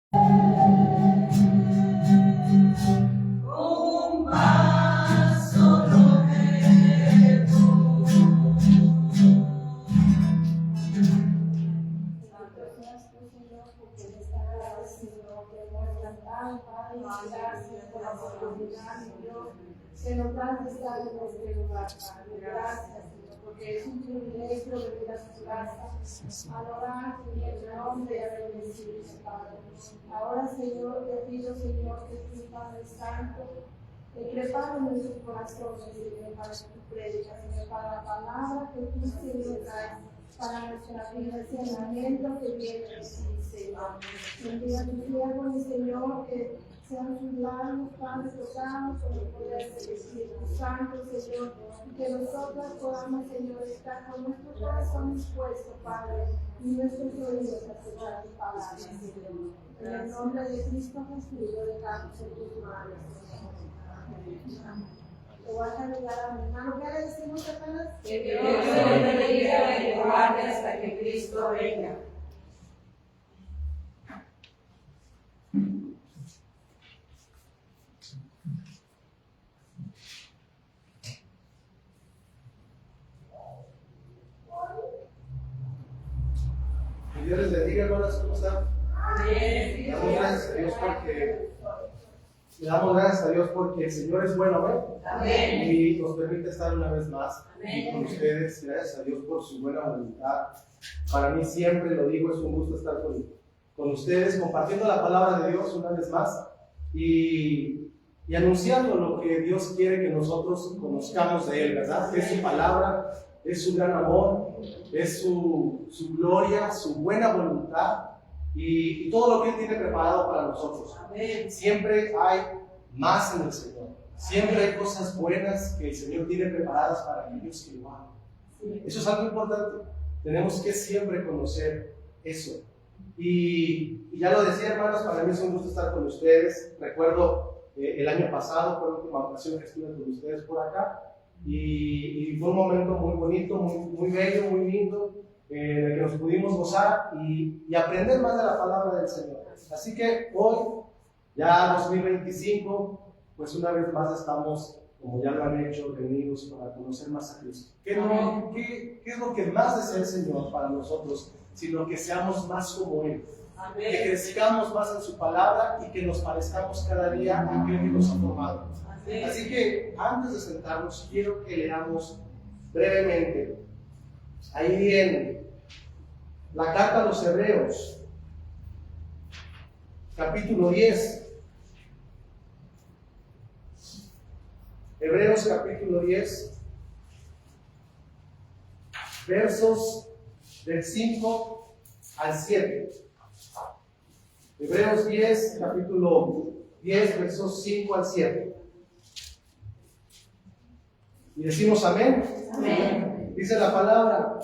Que nos das de estar en este lugar, Padre. Gracias, Señor, porque es un privilegio venir a tu casa, adorar en el nombre y a bendecirte, Padre. Ahora, Señor, te pido, Señor, que tu Padre Santo prepare nuestros corazones, Señor, para tu prédica, Señor, para la palabra que tú, Señor, traes para nuestra vida, ese alimento que viene de ti, Señor. Bendiga tu siervo, mi Señor, que sean sus labios, Padre, tocados con el poder del Espíritu Santo, Señor, y que nosotros podamos, Señor, estar con nuestro corazón dispuesto, Padre, y nuestros oídos a escuchar tu palabra, Señor. En el nombre de Cristo Jesús, lo dejamos en tus manos. Te voy a saludar a mi hermano. ¿Qué le decimos, hermanas? Que Dios te bendiga y te guarde hasta que Cristo venga. Dios les bendiga, hermanas, ¿cómo están? Bien. Le damos gracias a Dios porque el Señor es bueno, ¿ven? Amén. Y nos permite estar una vez más Amén. con ustedes. Gracias a Dios por su buena voluntad. Para mí siempre, lo digo, es un gusto estar con ustedes, compartiendo la palabra de Dios una vez más y anunciando lo que Dios quiere que nosotros conozcamos de Él, ¿verdad? Que es su palabra, es su gran amor, es su gloria, su buena voluntad y todo lo que Él tiene preparado para nosotros. Amén. Siempre hay más en el Señor. Siempre hay cosas buenas que el Señor tiene preparadas para aquellos que lo aman. Eso es algo importante. Tenemos que siempre conocer eso. Y ya lo decía, hermanos, para mí es un gusto estar con ustedes. Recuerdo el año pasado, fue la última ocasión que estuve con ustedes por acá. Y fue un momento muy bonito, muy bello, muy lindo, en el que nos pudimos gozar y aprender más de la palabra del Señor. Así que hoy, ya 2025, pues una vez más estamos, como ya lo han hecho, reunidos para conocer más a Cristo. ¿Qué es lo que más desea el Señor para nosotros? Sino que seamos más como Él. Amén. Que crezcamos más en su palabra y que nos parezcamos cada día a aquel que nos ha formado. Amén. Así que antes de sentarnos, quiero que leamos brevemente ahí en la carta a los Hebreos, capítulo 10. Hebreos capítulo 10, versos del 5 al 7. Hebreos 10, capítulo 10, versos 5 al 7. Y decimos amén. Amén. Dice la palabra: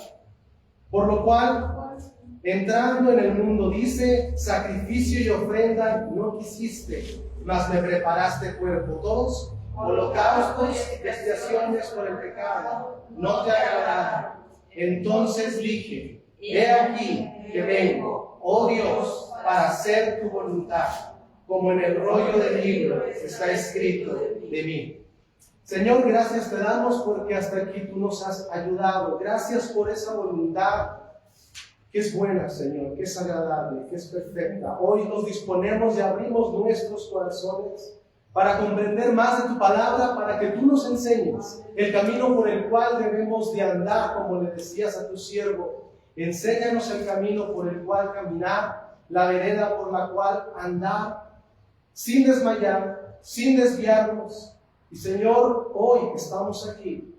por lo cual, entrando en el mundo, dice, sacrificio y ofrenda no quisiste, mas me preparaste cuerpo. Todos, holocaustos y expiaciones por el pecado, no te agradaron. Entonces dije, he aquí que vengo, oh Dios, para hacer tu voluntad, como en el rollo del libro está escrito de mí. Señor, gracias te damos porque hasta aquí tú nos has ayudado. Gracias por esa voluntad que es buena, Señor, que es agradable, que es perfecta. Hoy nos disponemos y abrimos nuestros corazones para comprender más de tu palabra, para que tú nos enseñes el camino por el cual debemos de andar, como le decías a tu siervo. Enséñanos el camino por el cual caminar, la vereda por la cual andar, sin desmayar, sin desviarnos. Y Señor, hoy estamos aquí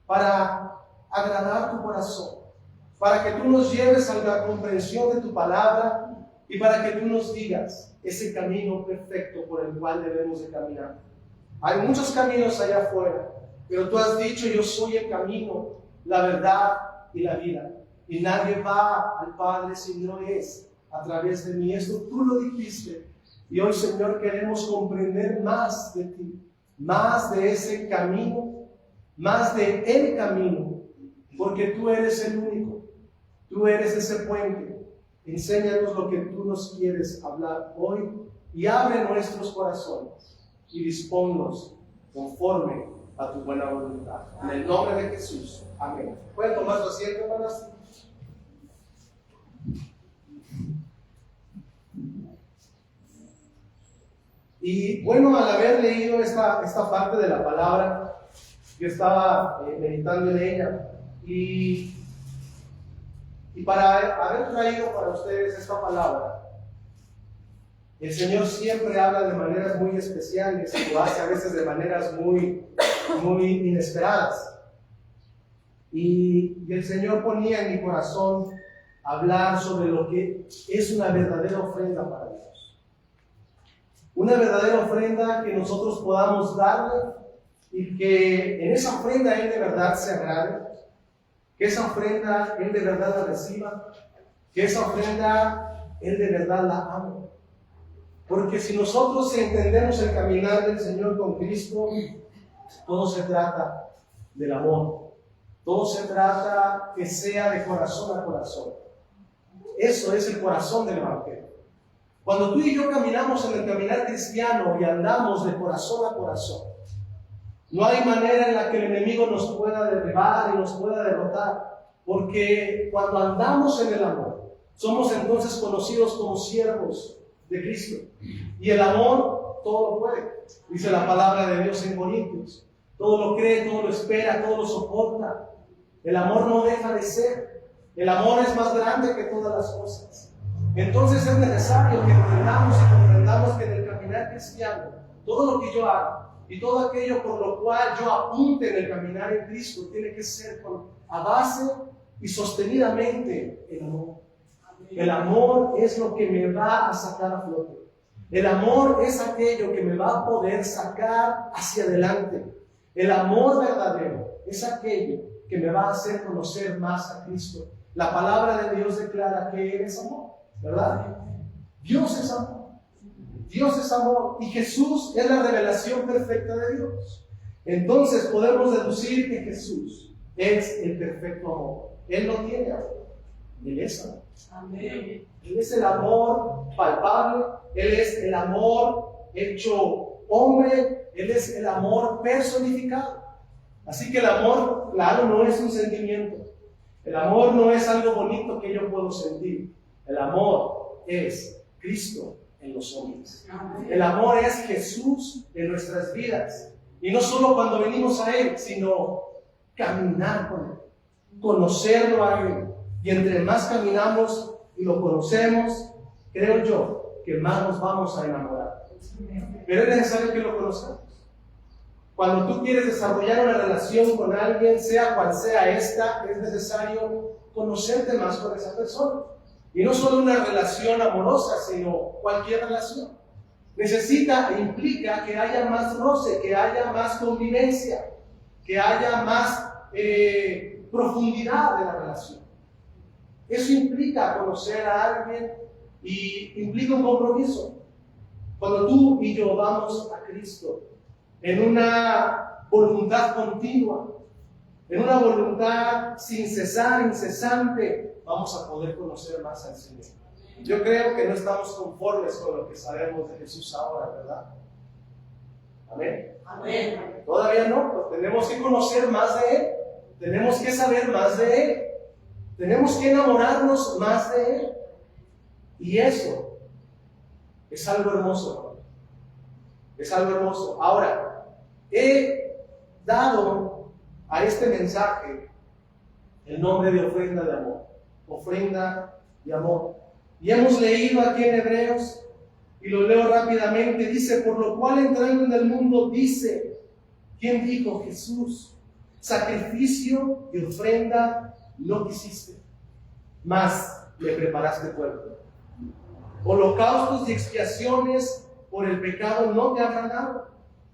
para agradar tu corazón, para que tú nos lleves a la comprensión de tu palabra y para que tú nos digas ese camino perfecto por el cual debemos de caminar. Hay muchos caminos allá afuera, pero tú has dicho, yo soy el camino, la verdad y la vida. Y nadie va al Padre si no es a través de mí. Esto tú lo dijiste. Y hoy, Señor, queremos comprender más de ti, más de ese camino, más de el camino, porque tú eres el único. Tú eres ese puente enséñanos lo que tú nos quieres hablar hoy y abre nuestros corazones y disponnos conforme a tu buena voluntad. En el nombre de Jesús. Amén. ¿Pueden tomar su asiento, hermanas? Y bueno, al haber leído esta parte de la palabra, yo estaba meditando en ella y para haber traído para ustedes esta palabra, el Señor siempre habla de maneras muy especiales y lo hace a veces de maneras muy inesperadas. Y el Señor ponía en mi corazón hablar sobre lo que es una verdadera ofrenda para Dios. Una verdadera ofrenda que nosotros podamos darle y que en esa ofrenda Él de verdad se agrade, que esa ofrenda Él de verdad la reciba, que esa ofrenda Él de verdad la ame. Porque si nosotros entendemos el caminar del Señor con Cristo, todo se trata del amor. Todo se trata que sea de corazón a corazón. Eso es el corazón del Evangelio. Cuando tú y yo caminamos en el caminar cristiano y andamos de corazón a corazón, no hay manera en la que el enemigo nos pueda derribar y nos pueda derrotar, porque cuando andamos en el amor, somos entonces conocidos como siervos de Cristo. Y el amor todo lo puede, dice la palabra de Dios en Corintios. Todo lo cree, todo lo espera, todo lo soporta. El amor no deja de ser. El amor es más grande que todas las cosas. Entonces es necesario que entendamos y comprendamos que en el caminar cristiano, todo lo que yo haga y todo aquello por lo cual yo apunte en el caminar en Cristo tiene que ser a base y sostenidamente el amor. El amor es lo que me va a sacar a flote. El amor es aquello que me va a poder sacar hacia adelante. El amor verdadero es aquello que me va a hacer conocer más a Cristo. La palabra de Dios declara que Él es amor, ¿verdad? Dios es amor. Dios es amor y Jesús es la revelación perfecta de Dios. Entonces podemos deducir que Jesús es el perfecto amor. Él no tiene amor. Él es amor. Amén. Él es el amor palpable. Él es el amor hecho hombre. Él es el amor personificado. Así que el amor, claro, no es un sentimiento. El amor no es algo bonito que yo puedo sentir. El amor es Cristo en los hombres. El amor es Jesús en nuestras vidas. Y no solo cuando venimos a Él, sino caminar con Él, conocerlo a Él. Y entre más caminamos y lo conocemos, creo yo que más nos vamos a enamorar. Pero es necesario que lo conozcamos. Cuando tú quieres desarrollar una relación con alguien, sea cual sea esta, es necesario conocerte más con esa persona. Y no solo una relación amorosa, sino cualquier relación. Necesita e implica que haya más roce, que haya más convivencia, que haya más profundidad de la relación. Eso implica conocer a alguien y implica un compromiso. Cuando tú y yo vamos a Cristo en una voluntad continua, en una voluntad sin cesar, incesante, vamos a poder conocer más al Señor. Yo creo que no estamos conformes con lo que sabemos de Jesús ahora, ¿verdad? Amén. Amén. Todavía no, pues tenemos que conocer más de Él, tenemos que saber más de Él, tenemos que enamorarnos más de Él. Y eso es algo hermoso, ¿no? Es algo hermoso. Ahora, he dado a este mensaje el nombre de ofrenda de amor. Ofrenda de amor. Y hemos leído aquí en Hebreos, y lo leo rápidamente, dice, por lo cual entrando en el mundo, dice, ¿quién dijo? Jesús, sacrificio y ofrenda no quisiste, mas le preparaste cuerpo. Holocaustos y expiaciones por el pecado no te agradaron.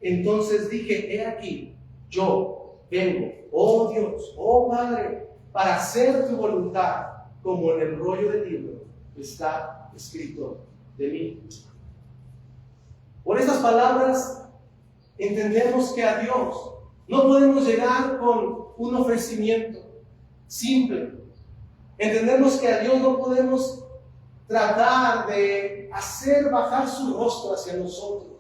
Entonces dije, he aquí, yo vengo, oh Dios, oh Padre, para hacer tu voluntad, como en el rollo del libro está escrito de mí. Por estas palabras entendemos que a Dios no podemos llegar con un ofrecimiento simple. Entendemos que a Dios no podemos tratar de hacer bajar su rostro hacia nosotros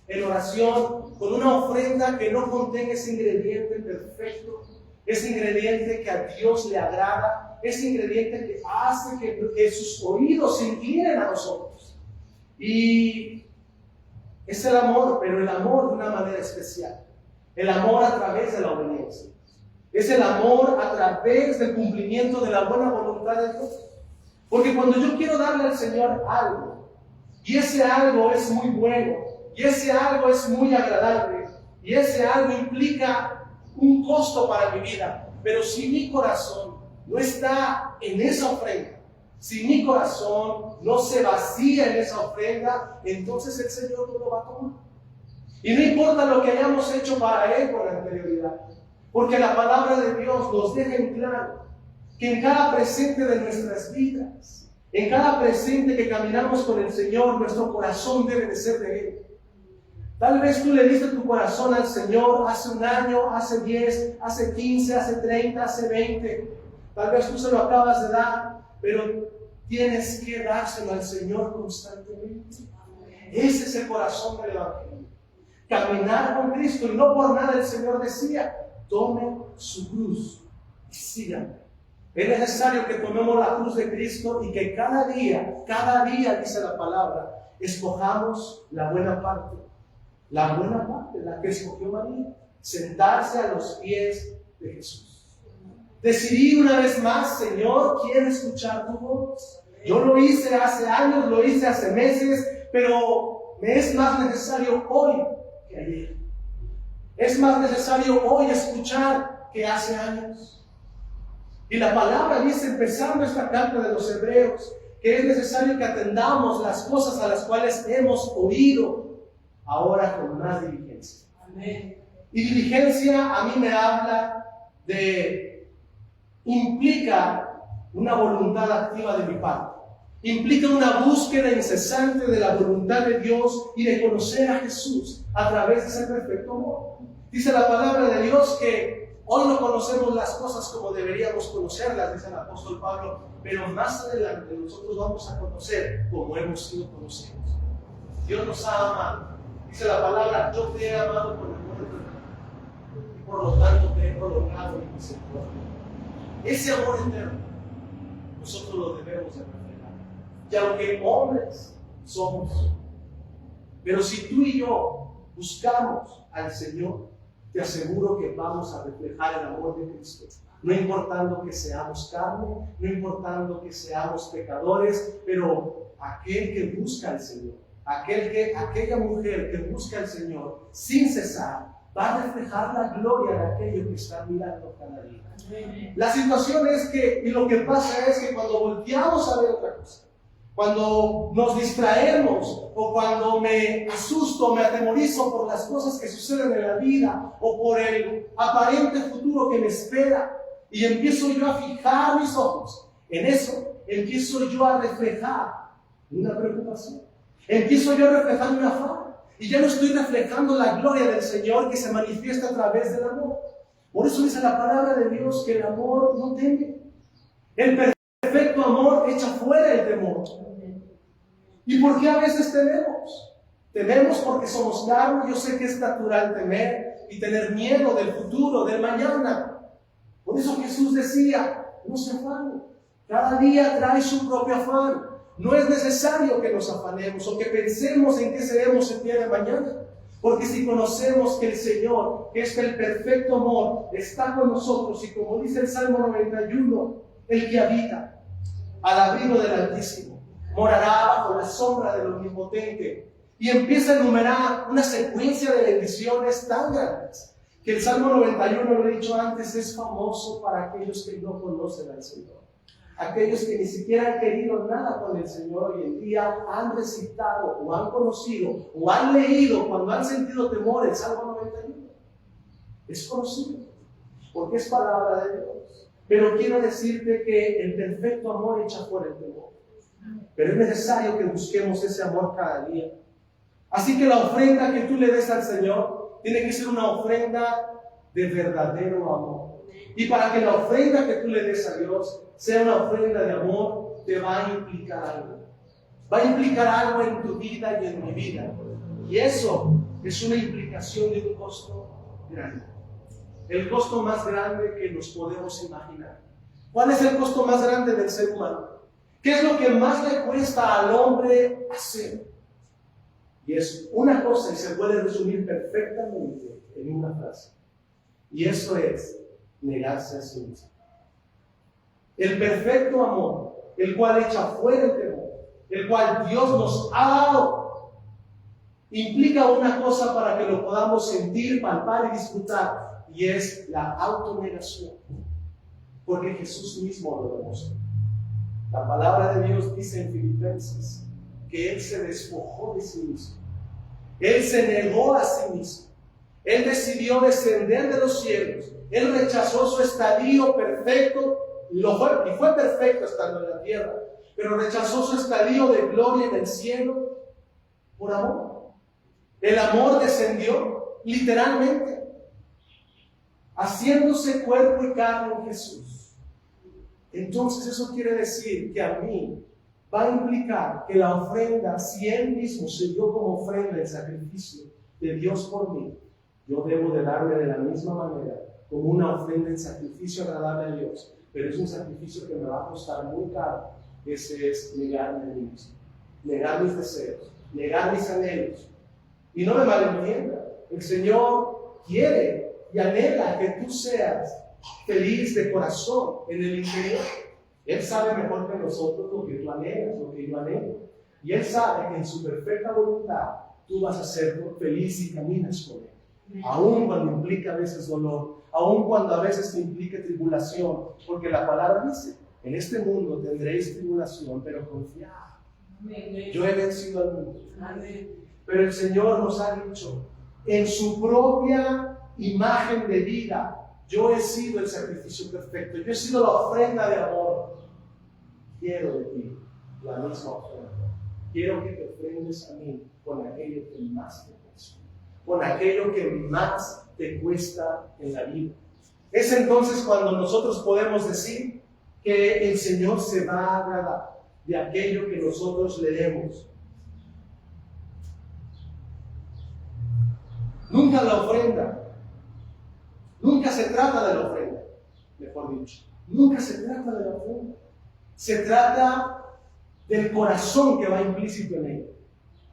en oración con una ofrenda que no contenga ese ingrediente perfecto, ese ingrediente que a Dios le agrada, ese ingrediente que hace que sus oídos se inclinen a nosotros. Y es el amor, pero el amor de una manera especial. El amor a través de la obediencia. Es el amor a través del cumplimiento de la buena voluntad de Dios. Porque cuando yo quiero darle al Señor algo, y ese algo es muy bueno, y ese algo es muy agradable, y ese algo implica un costo para mi vida, pero si mi corazón no está en esa ofrenda, si mi corazón no se vacía en esa ofrenda, entonces el Señor no lo va a tomar. Y no importa lo que hayamos hecho para Él con anterioridad, porque la palabra de Dios nos deja en claro que en cada presente de nuestras vidas, en cada presente que caminamos con el Señor, nuestro corazón debe de ser de Él. Tal vez tú le diste tu corazón al Señor hace un año, hace 10, hace 15, hace 30, hace 20. Tal vez tú se lo acabas de dar, pero tienes que dárselo al Señor constantemente. Ese es el corazón del Evangelio. Caminar con Cristo, y no por nada el Señor decía, tome su cruz y síganme. Es necesario que tomemos la cruz de Cristo y que cada día, dice la palabra, escojamos la buena parte, la que escogió María, sentarse a los pies de Jesús. Decidir una vez más, Señor, quiero escuchar tu voz. Yo lo hice hace años, lo hice hace meses, pero me es más necesario hoy que ayer. Es más necesario hoy escuchar que hace años. Y la palabra dice, empezando esta carta de los Hebreos, que es necesario que atendamos las cosas a las cuales hemos oído, ahora con más diligencia. Amén. Y diligencia a mí me habla implica una voluntad activa de mi parte. Implica una búsqueda incesante de la voluntad de Dios y de conocer a Jesús a través de ese perfecto amor. Dice la palabra de Dios que hoy no conocemos las cosas como deberíamos conocerlas, dice el apóstol Pablo, pero más adelante nosotros vamos a conocer como hemos sido conocidos. Dios nos ha amado. Dice la palabra, yo te he amado con amor eterno y por lo tanto te he prolongado mi misericordia. Ese amor eterno nosotros lo debemos de reflejar. Y aunque hombres somos, pero si tú y yo buscamos al Señor, te aseguro que vamos a reflejar el amor de Cristo. No importando que seamos carne, no importando que seamos pecadores, pero aquel que busca al Señor, aquella mujer que busca al Señor sin cesar, va a reflejar la gloria de aquello que está mirando cada día. La situación es que, y lo que pasa es que cuando volteamos a ver otra cosa, cuando nos distraemos, o cuando me asusto, me atemorizo por las cosas que suceden en la vida, o por el aparente futuro que me espera, y empiezo yo a fijar mis ojos en eso, empiezo yo a reflejar una preocupación, empiezo yo a reflejar un afán, y ya no estoy reflejando la gloria del Señor que se manifiesta a través del amor. Por eso dice la palabra de Dios que el amor no teme. El perfecto amor echa fuera el temor. ¿Y por qué a veces tememos? Tememos porque somos carne. Yo sé que es natural temer y tener miedo del futuro, del mañana. Por eso Jesús decía, no se afanen. Cada día trae su propio afán. No es necesario que nos afanemos o que pensemos en qué seremos el día de mañana. Porque si conocemos que el Señor, que es el perfecto amor, está con nosotros, y como dice el Salmo 91, el que habita al abrigo del Altísimo morará bajo la sombra del Omnipotente. Y empieza a enumerar una secuencia de bendiciones tan grandes que el Salmo 91, lo he dicho antes, es famoso para aquellos que no conocen al Señor. Aquellos que ni siquiera han querido nada con el Señor hoy en día han recitado o han conocido o han leído cuando han sentido temor el Salmo 91. Es conocido porque es palabra de Dios. Pero quiero decirte que el perfecto amor echa fuera el temor. Pero es necesario que busquemos ese amor cada día. Así que la ofrenda que tú le des al Señor tiene que ser una ofrenda de verdadero amor. Y para que la ofrenda que tú le des a Dios sea una ofrenda de amor, te va a implicar algo. va a implicar algo en tu vida y en mi vida. Y eso es una implicación de un costo grande. El costo más grande que nos podemos imaginar. ¿Cuál es el costo más grande del ser humano? ¿Qué es lo que más le cuesta al hombre hacer? Y es una cosa y se puede resumir perfectamente en una frase. Y eso es negarse a sí mismo. El perfecto amor, el cual echa fuera el temor, el cual Dios nos ha dado, implica una cosa para que lo podamos sentir, palpar y disfrutar, y es la autonegación. Porque Jesús mismo lo demostró. La palabra de Dios dice en Filipenses que Él se despojó de sí mismo. Él se negó a sí mismo. Él decidió descender de los cielos. Él rechazó su estadio perfecto y fue perfecto estando en la tierra, pero rechazó su estadio de gloria en el cielo por amor. El amor descendió literalmente, haciéndose cuerpo y carne en Jesús. Entonces eso quiere decir que a mí va a implicar que la ofrenda, si Él mismo se dio como ofrenda el sacrificio de Dios por mí, yo debo de darme de la misma manera, como una ofrenda en sacrificio agradable a Dios. Pero es un sacrificio que me va a costar muy caro. Ese es negarme a mí mismo, negar mis deseos, negar mis anhelos. Y no me malentienda, el Señor quiere y anhela que tú seas feliz de corazón en el interior. Él sabe mejor que nosotros lo que tú anhelas, lo que yo anhelo. Y Él sabe que en su perfecta voluntad tú vas a ser feliz y caminas con Él. Aun cuando implica a veces dolor, aun cuando a veces te implique tribulación, porque la palabra dice, en este mundo tendréis tribulación, pero confiad. Yo he vencido al mundo. Pero el Señor nos ha dicho, en su propia imagen de vida, yo he sido el sacrificio perfecto, yo he sido la ofrenda de amor. Quiero de ti la misma ofrenda. Quiero que te ofrendes a mí con aquello que más te cuesta, con aquello que más te cuesta en la vida. Es entonces cuando nosotros podemos decir que el Señor se va a agradar de aquello que nosotros le demos. Nunca la ofrenda, nunca se trata de la ofrenda, mejor dicho, nunca se trata de la ofrenda. Se trata del corazón que va implícito en ella.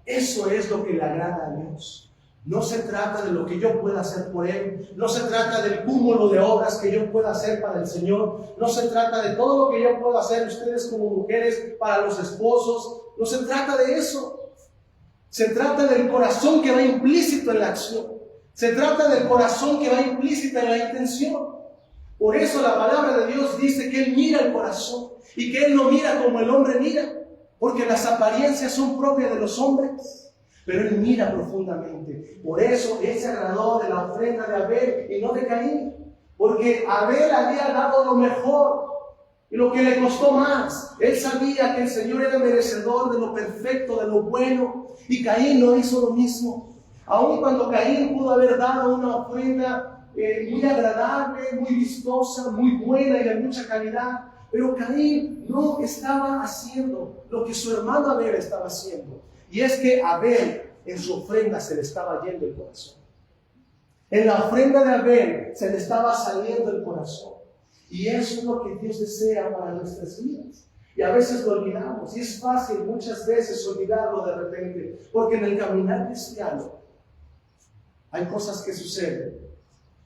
Eso es lo que le agrada a Dios. No se trata de lo que yo pueda hacer por Él, no se trata del cúmulo de obras que yo pueda hacer para el Señor, no se trata de todo lo que yo pueda hacer ustedes como mujeres para los esposos, no se trata de eso. Se trata del corazón que va implícito en la acción, se trata del corazón que va implícito en la intención. Por eso la palabra de Dios dice que Él mira el corazón y que Él no mira como el hombre mira, porque las apariencias son propias de los hombres, pero Él mira profundamente. Por eso Él se agradó de la ofrenda de Abel y no de Caín, porque Abel había dado lo mejor y lo que le costó más. Él sabía que el Señor era merecedor de lo perfecto, de lo bueno, y Caín no hizo lo mismo. Aun cuando Caín pudo haber dado una ofrenda muy agradable, muy vistosa, muy buena y de mucha calidad, pero Caín no estaba haciendo lo que su hermano Abel estaba haciendo. Y es que Abel, en su ofrenda se le estaba yendo el corazón. En la ofrenda de Abel se le estaba saliendo el corazón. Y eso es lo que Dios desea para nuestras vidas. Y a veces lo olvidamos. Y es fácil muchas veces olvidarlo de repente. Porque en el caminar cristiano hay cosas que suceden.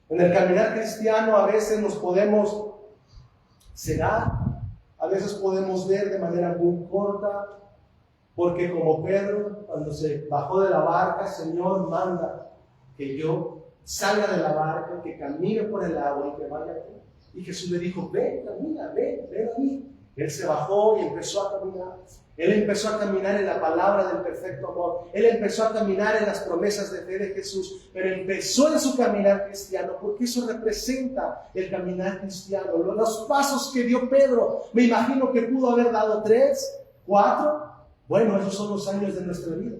En el caminar cristiano a veces nos podemos cegar, a veces podemos ver de manera muy corta, porque como Pedro, cuando se bajó de la barca, Señor, manda que yo salga de la barca, que camine por el agua y que vaya aquí. Y Jesús le dijo, ven, camina, ven a mí. Él se bajó y empezó a caminar. Él empezó a caminar en la palabra del perfecto amor. Él empezó a caminar en las promesas de fe de Jesús. Pero empezó en su caminar cristiano, porque eso representa el caminar cristiano. Los pasos que dio Pedro, me imagino que pudo haber dado 3, 4. Bueno, esos son los años de nuestra vida.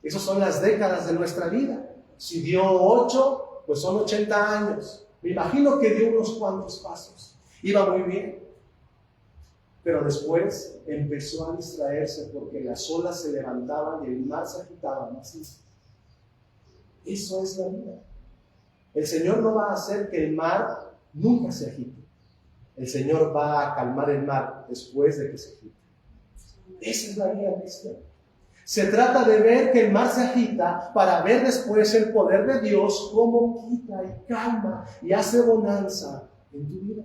Esas son las décadas de nuestra vida. Si dio 8, pues son 80 años. Me imagino que dio unos cuantos pasos. Iba muy bien. pero después empezó a distraerse porque las olas se levantaban y el mar se agitaba más. Eso es la vida. El Señor no va a hacer que el mar nunca se agite. El Señor va a calmar el mar después de que se agite. Esa es la vida cristiana. Se trata de ver que el mar se agita para ver después el poder de Dios, cómo quita y calma y hace bonanza en tu vida.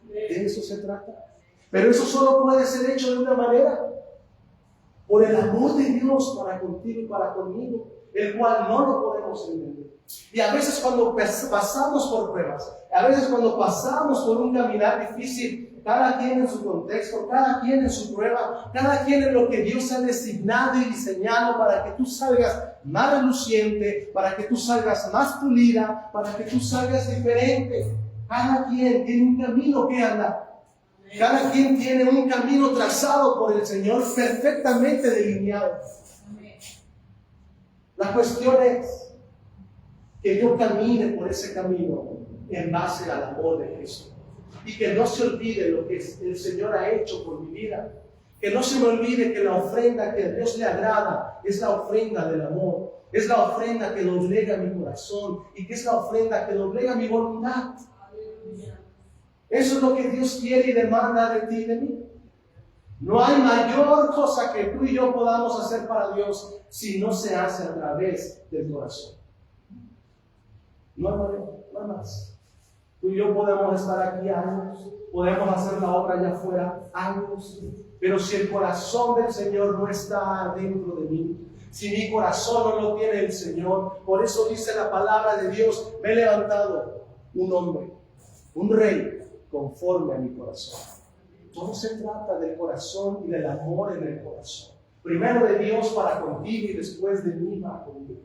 De eso se trata. Pero eso solo puede ser hecho de una manera: por el amor de Dios para contigo y para conmigo, el cual no lo podemos entender. Y a veces cuando pasamos por pruebas, a veces cuando pasamos por un caminar difícil, cada quien en su contexto, cada quien en su prueba, cada quien en lo que Dios ha designado y diseñado para que tú salgas más reluciente, para que tú salgas más pulida, para que tú salgas diferente. Cada quien tiene un camino que andar. Cada quien tiene un camino trazado por el Señor, perfectamente delineado. La cuestión es que yo camine por ese camino en base al amor de Cristo. Y que no se olvide lo que el Señor ha hecho por mi vida. Que no se me olvide que la ofrenda que a Dios le agrada es la ofrenda del amor. Es la ofrenda que doblega mi corazón y que es la ofrenda que doblega mi voluntad. Eso es lo que Dios quiere y demanda de ti y de mí. No hay mayor cosa que tú y yo podamos hacer para Dios si no se hace a través del corazón. No hay manera, no hay más. Tú y yo podemos estar aquí años, podemos hacer la obra allá afuera años, pero si el corazón del Señor no está dentro de mí, si mi corazón no lo tiene el Señor, por eso dice la palabra de Dios: me he levantado un hombre, un rey, conforme a mi corazón. Todo se trata del corazón y del amor en el corazón. Primero de Dios para contigo y después de mí para contigo.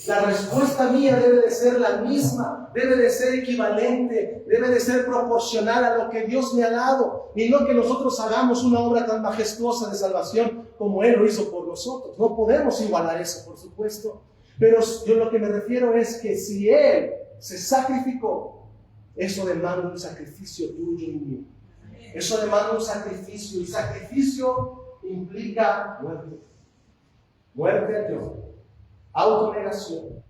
La respuesta mía debe de ser la misma, debe de ser equivalente, debe de ser proporcional a lo que Dios me ha dado, y no que nosotros hagamos una obra tan majestuosa de salvación como Él lo hizo por nosotros. No podemos igualar eso, por supuesto, pero yo lo que me refiero es que si Él se sacrificó, eso demanda un sacrificio tuyo y mío. Eso demanda un sacrificio, y sacrificio implica muerte. Muerte a yo. Autonegación,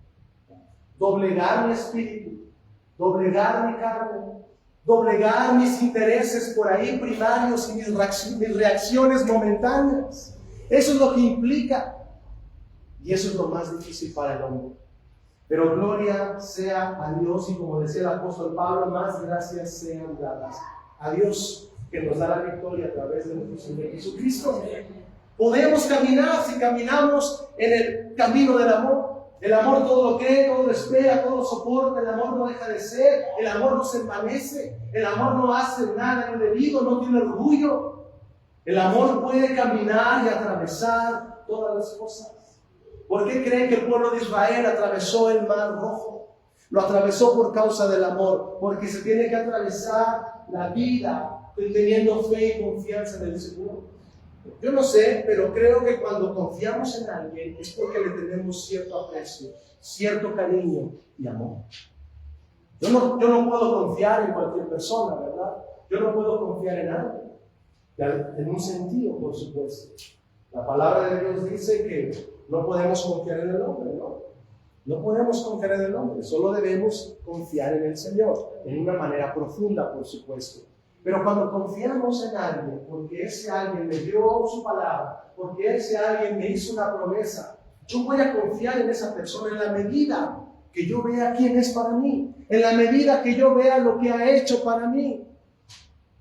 doblegar mi espíritu, doblegar mi carne, doblegar mis intereses por ahí primarios y mis reacciones momentáneas. Eso es lo que implica, y eso es lo más difícil para el hombre. Pero gloria sea a Dios, y como decía el apóstol Pablo, más gracias sean dadas a Dios, que nos da la victoria a través de nuestro Señor Jesucristo. Podemos caminar si caminamos en el camino del amor. El amor todo lo cree, todo lo espera, todo lo soporta. El amor no deja de ser, el amor no se envanece, el amor no hace nada indebido, no tiene orgullo. El amor puede caminar y atravesar todas las cosas. ¿Por qué creen que el pueblo de Israel atravesó el Mar Rojo? Lo atravesó por causa del amor, porque se tiene que atravesar la vida teniendo fe y confianza en el Señor. Yo no sé, pero creo que cuando confiamos en alguien es porque le tenemos cierto aprecio, cierto cariño y amor. Yo no puedo confiar en cualquier persona, ¿verdad? Yo no puedo confiar en alguien, en un sentido, por supuesto. La palabra de Dios dice que no podemos confiar en el hombre, ¿no? No podemos confiar en el hombre, solo debemos confiar en el Señor, en una manera profunda, por supuesto. Pero cuando confiamos en alguien, porque ese alguien me dio su palabra, porque ese alguien me hizo una promesa, yo voy a confiar en esa persona en la medida que yo vea quién es para mí, en la medida que yo vea lo que ha hecho para mí.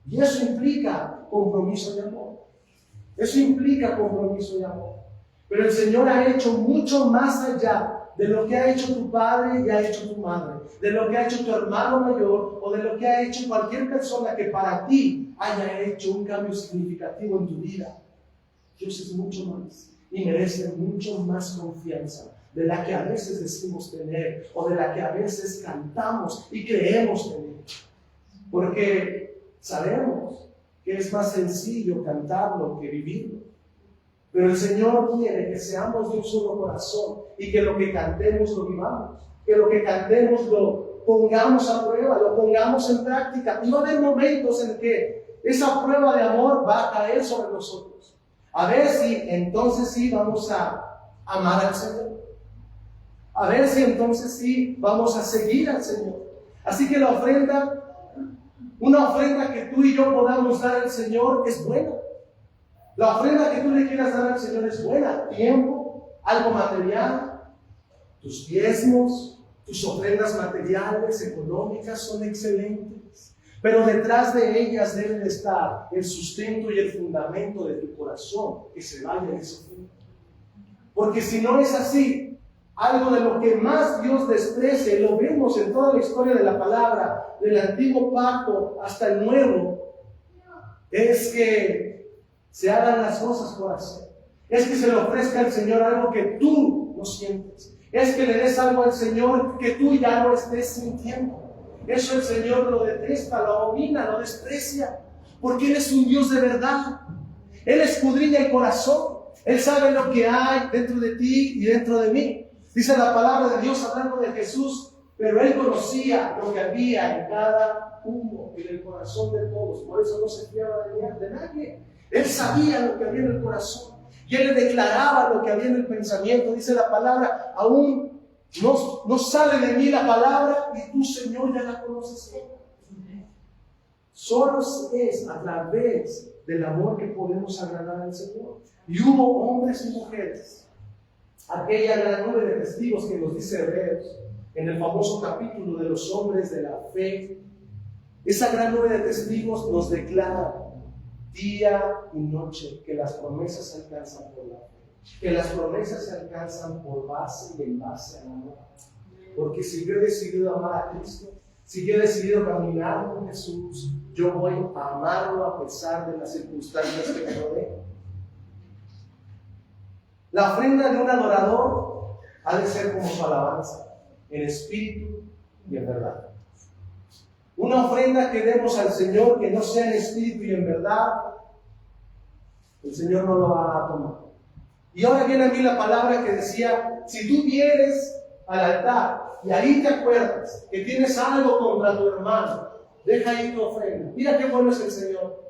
Y eso implica compromiso de amor. Eso implica compromiso de amor. Pero el Señor ha hecho mucho más allá de lo que ha hecho tu padre y ha hecho tu madre, de lo que ha hecho tu hermano mayor o de lo que ha hecho cualquier persona que para ti haya hecho un cambio significativo en tu vida. Dios es mucho más y merece mucho más confianza de la que a veces decimos tener o de la que a veces cantamos y creemos tener. Porque sabemos que es más sencillo cantarlo que vivirlo. Pero el Señor quiere que seamos de un solo corazón y que lo que cantemos lo vivamos, que lo que cantemos lo pongamos a prueba, lo pongamos en práctica. Y va a haber momentos en que esa prueba de amor va a caer sobre nosotros. A ver si entonces sí vamos a amar al Señor. A ver si entonces sí vamos a seguir al Señor. Así que la ofrenda, una ofrenda que tú y yo podamos dar al Señor es buena. La ofrenda que tú le quieras dar al Señor es buena. Tiempo, algo material, tus diezmos, tus ofrendas materiales, económicas son excelentes. Pero detrás de ellas debe de estar el sustento y el fundamento de tu corazón que se vaya en esa ofrenda. Porque si no es así, algo de lo que más Dios desprecia, y lo vemos en toda la historia de la palabra, del antiguo pacto hasta el nuevo, es que se hagan las cosas por hacer. Es que se le ofrezca al Señor algo que tú no sientes. Es que le des algo al Señor que tú ya no estés sintiendo. Eso el Señor lo detesta, lo abomina, lo desprecia. Porque Él es un Dios de verdad. Él escudriña el corazón. Él sabe lo que hay dentro de ti y dentro de mí. Dice la palabra de Dios hablando de Jesús, pero Él conocía lo que había en cada uno, en el corazón de todos. Por eso no se fiaba de nadie. Él sabía lo que había en el corazón y Él le declaraba lo que había en el pensamiento. Dice la palabra, aún no sale de mí la palabra y tú, Señor, ya la conoces. Solo es a través del amor que podemos agradar al Señor. Y hubo hombres y mujeres, aquella gran nube de testigos que nos dice Hebreos, en el famoso capítulo de los hombres de la fe. Esa gran nube de testigos nos declara día y noche que las promesas se alcanzan por la fe, que las promesas se alcanzan por base y en base al amor. Porque si yo he decidido amar a Cristo, si yo he decidido caminar con Jesús, yo voy a amarlo a pesar de las circunstancias que me rodean. La ofrenda de un adorador ha de ser como su alabanza, en espíritu y en verdad. Una ofrenda que demos al Señor que no sea en espíritu y en verdad, el Señor no lo va a tomar. Y ahora viene a mí la palabra que decía, si tú vienes al altar y ahí te acuerdas que tienes algo contra tu hermano, deja ahí tu ofrenda. Mira qué bueno es el Señor.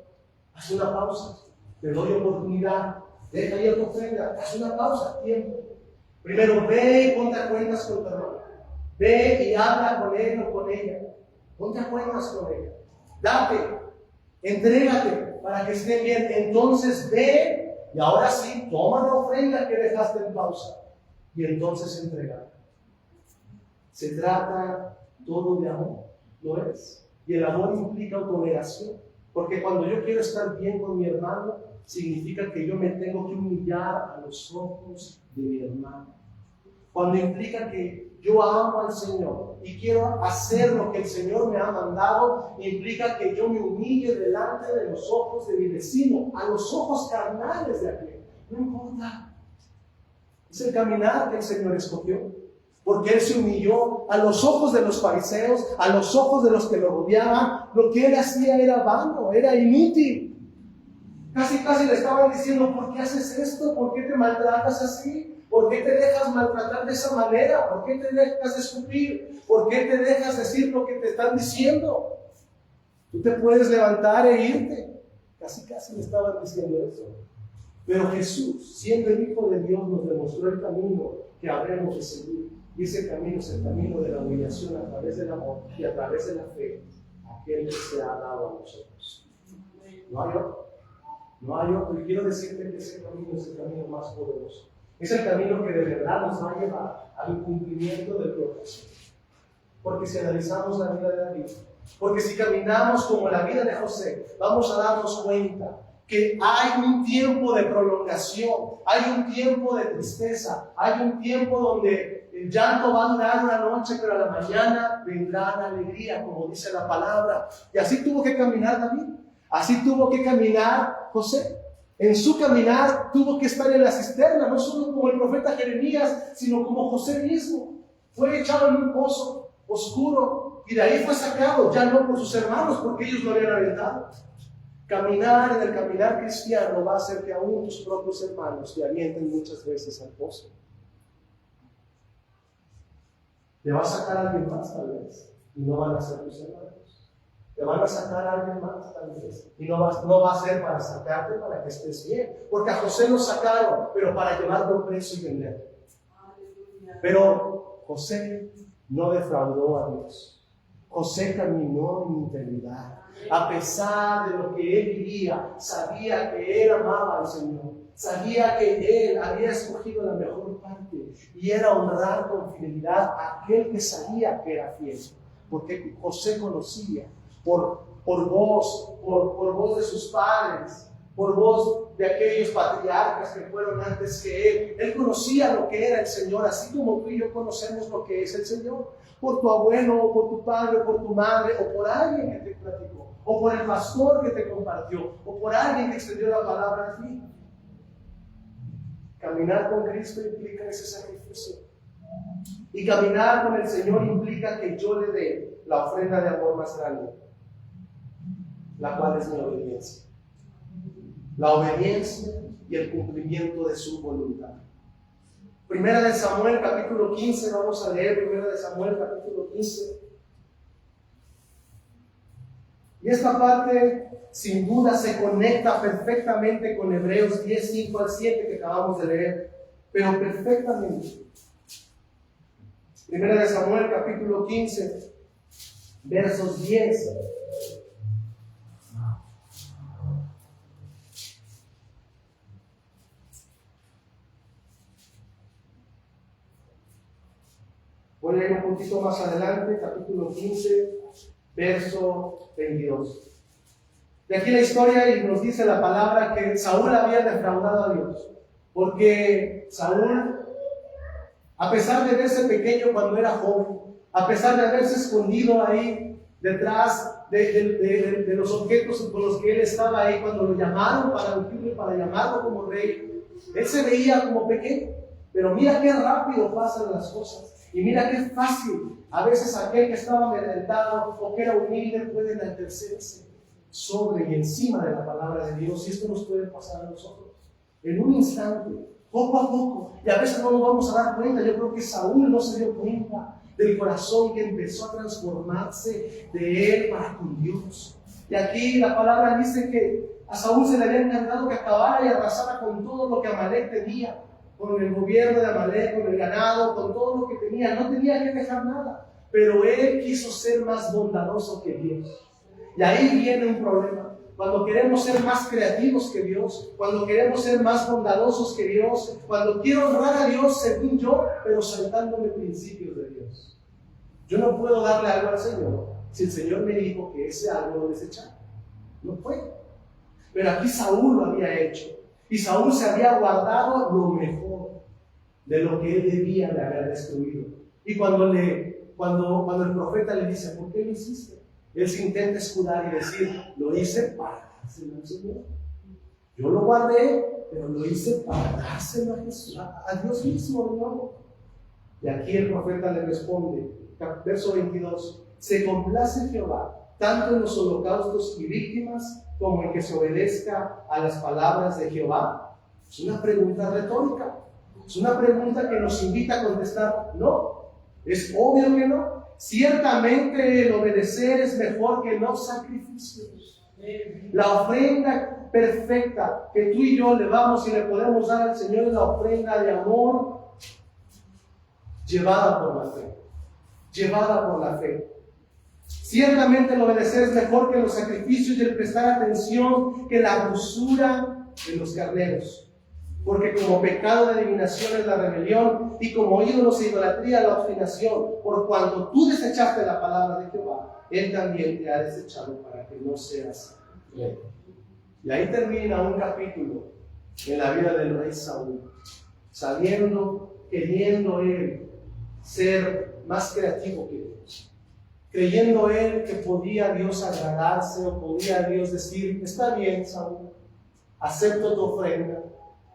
Haz una pausa, te doy oportunidad, deja ahí tu ofrenda, haz una pausa, tiempo. Primero ve y ponte a cuentas con tu hermano. Ve y habla con él o con ella. Ponte a cuentas con ella. Date, entrégate para que estén bien. Entonces ve y ahora sí, toma la ofrenda que dejaste en pausa y entonces entrega. Se trata todo de amor, ¿lo es? Y el amor implica autonegación. Porque cuando yo quiero estar bien con mi hermano, significa que yo me tengo que humillar a los ojos de mi hermano. Cuando implica que yo amo al Señor y quiero hacer lo que el Señor me ha mandado, implica que yo me humille delante de los ojos de mi vecino, a los ojos carnales de aquel. No importa. Es el caminar que el Señor escogió. Porque Él se humilló a los ojos de los fariseos, a los ojos de los que lo rodeaban. Lo que Él hacía era vano, era inútil. Casi le estaban diciendo, ¿por qué haces esto? ¿Por qué te maltratas así? ¿Por qué te dejas maltratar de esa manera? ¿Por qué te dejas escupir? ¿Por qué te dejas decir lo que te están diciendo? Tú te puedes levantar e irte. Casi le estaban diciendo eso. Pero Jesús, siendo el Hijo de Dios, nos demostró el camino que habremos de seguir. Y ese camino es el camino de la humillación a través del amor y a través de la fe, aquel que se ha dado a nosotros. No hay otro. No hay otro. Y quiero decirte que ese camino es el camino más poderoso. Es el camino que de verdad nos va a llevar al cumplimiento del propósito. Porque si analizamos la vida de David, porque si caminamos como la vida de José, vamos a darnos cuenta que hay un tiempo de prolongación, hay un tiempo de tristeza, hay un tiempo donde el llanto va a durar una noche, pero a la mañana vendrá la alegría, como dice la palabra. Y así tuvo que caminar David, así tuvo que caminar José. En su caminar tuvo que estar en la cisterna, no solo como el profeta Jeremías, sino como José mismo. Fue echado en un pozo oscuro y de ahí fue sacado, ya no por sus hermanos, porque ellos lo habían aventado. Caminar en el caminar cristiano va a hacer que aún tus propios hermanos te avienten muchas veces al pozo. Te va a sacar alguien más tal vez, y no van a ser tus hermanos. Te van a sacar a alguien más tal vez. Y no va a ser para sacarte para que estés bien. Porque a José lo sacaron, pero para llevarlo preso y venderlo. Pero José no defraudó a Dios. José caminó en integridad. A pesar de lo que él vivía, sabía que él amaba al Señor. Sabía que él había escogido la mejor parte. Y era honrar con fidelidad a aquel que sabía que era fiel. Porque José conocía por voz de sus padres, por voz de aquellos patriarcas que fueron antes que él. Él conocía lo que era el Señor, así como tú y yo conocemos lo que es el Señor. Por tu abuelo, o por tu padre, o por tu madre, o por alguien que te platicó, o por el pastor que te compartió, o por alguien que extendió la palabra a ti. Caminar con Cristo implica ese sacrificio. Y caminar con el Señor implica que yo le dé la ofrenda de amor más grande, la cual es mi obediencia. La obediencia y el cumplimiento de su voluntad. Primera de Samuel, capítulo 15, vamos a leer Primera de Samuel, capítulo 15. Y esta parte, sin duda, se conecta perfectamente con Hebreos 10, 5 al 7 que acabamos de leer, pero perfectamente. Primera de Samuel, capítulo 15, versos 10. Voy a leer un poquito más adelante, capítulo 15, verso 22. De aquí la historia y nos dice la palabra que Saúl había defraudado a Dios. Porque Saúl, a pesar de verse pequeño cuando era joven, a pesar de haberse escondido ahí detrás de los objetos con los que él estaba ahí cuando lo llamaron para ungirlo, para llamarlo como rey, él se veía como pequeño. Pero mira qué rápido pasan las cosas. Y mira qué fácil, a veces aquel que estaba amedrentado o que era humilde puede enaltecerse sobre y encima de la palabra de Dios. Y esto nos puede pasar a nosotros. En un instante, poco a poco, y a veces no nos vamos a dar cuenta. Yo creo que Saúl no se dio cuenta del corazón que empezó a transformarse de él para con Dios. Y aquí la palabra dice que a Saúl se le había encantado que acabara y arrasara con todo lo que Amalek tenía. Con el gobierno de Amalek, con el ganado, con todo lo que tenía. No tenía que dejar nada. Pero él quiso ser más bondadoso que Dios. Y ahí viene un problema. Cuando queremos ser más creativos que Dios, cuando queremos ser más bondadosos que Dios, cuando quiero honrar a Dios según yo, pero saltándome principios de Dios. Yo no puedo darle algo al Señor si el Señor me dijo que ese algo lo desechara. No puedo. Pero aquí Saúl lo había hecho. Y Saúl se había guardado lo mejor de lo que él debía de haber destruido. Y cuando el profeta le dice, ¿por qué lo hiciste? Él se intenta escudar y decir, lo hice para dárselo al Señor. Yo lo guardé, pero lo hice para dárselo a Jesús, a Dios mismo de nuevo. Y aquí el profeta le responde, verso 22, se complace Jehová tanto en los holocaustos y víctimas como en que se obedezca a las palabras de Jehová. Es una pregunta retórica. Es una pregunta que nos invita a contestar, no. Es obvio que no. Ciertamente el obedecer es mejor que los sacrificios. La ofrenda perfecta que tú y yo le vamos y le podemos dar al Señor es la ofrenda de amor llevada por la fe. Llevada por la fe. Ciertamente el obedecer es mejor que los sacrificios y el prestar atención que la grosura de los carneros. Porque como pecado de adivinación es la rebelión y como ídolos e idolatría la obstinación. Por cuanto tú desechaste la palabra de Jehová, Él también te ha desechado para que no seas rey. Y ahí termina un capítulo en la vida del rey Saúl. Queriendo él ser más creativo que Dios. Creyendo él que podía Dios agradarse o podía Dios decir, está bien, Saúl, acepto tu ofrenda,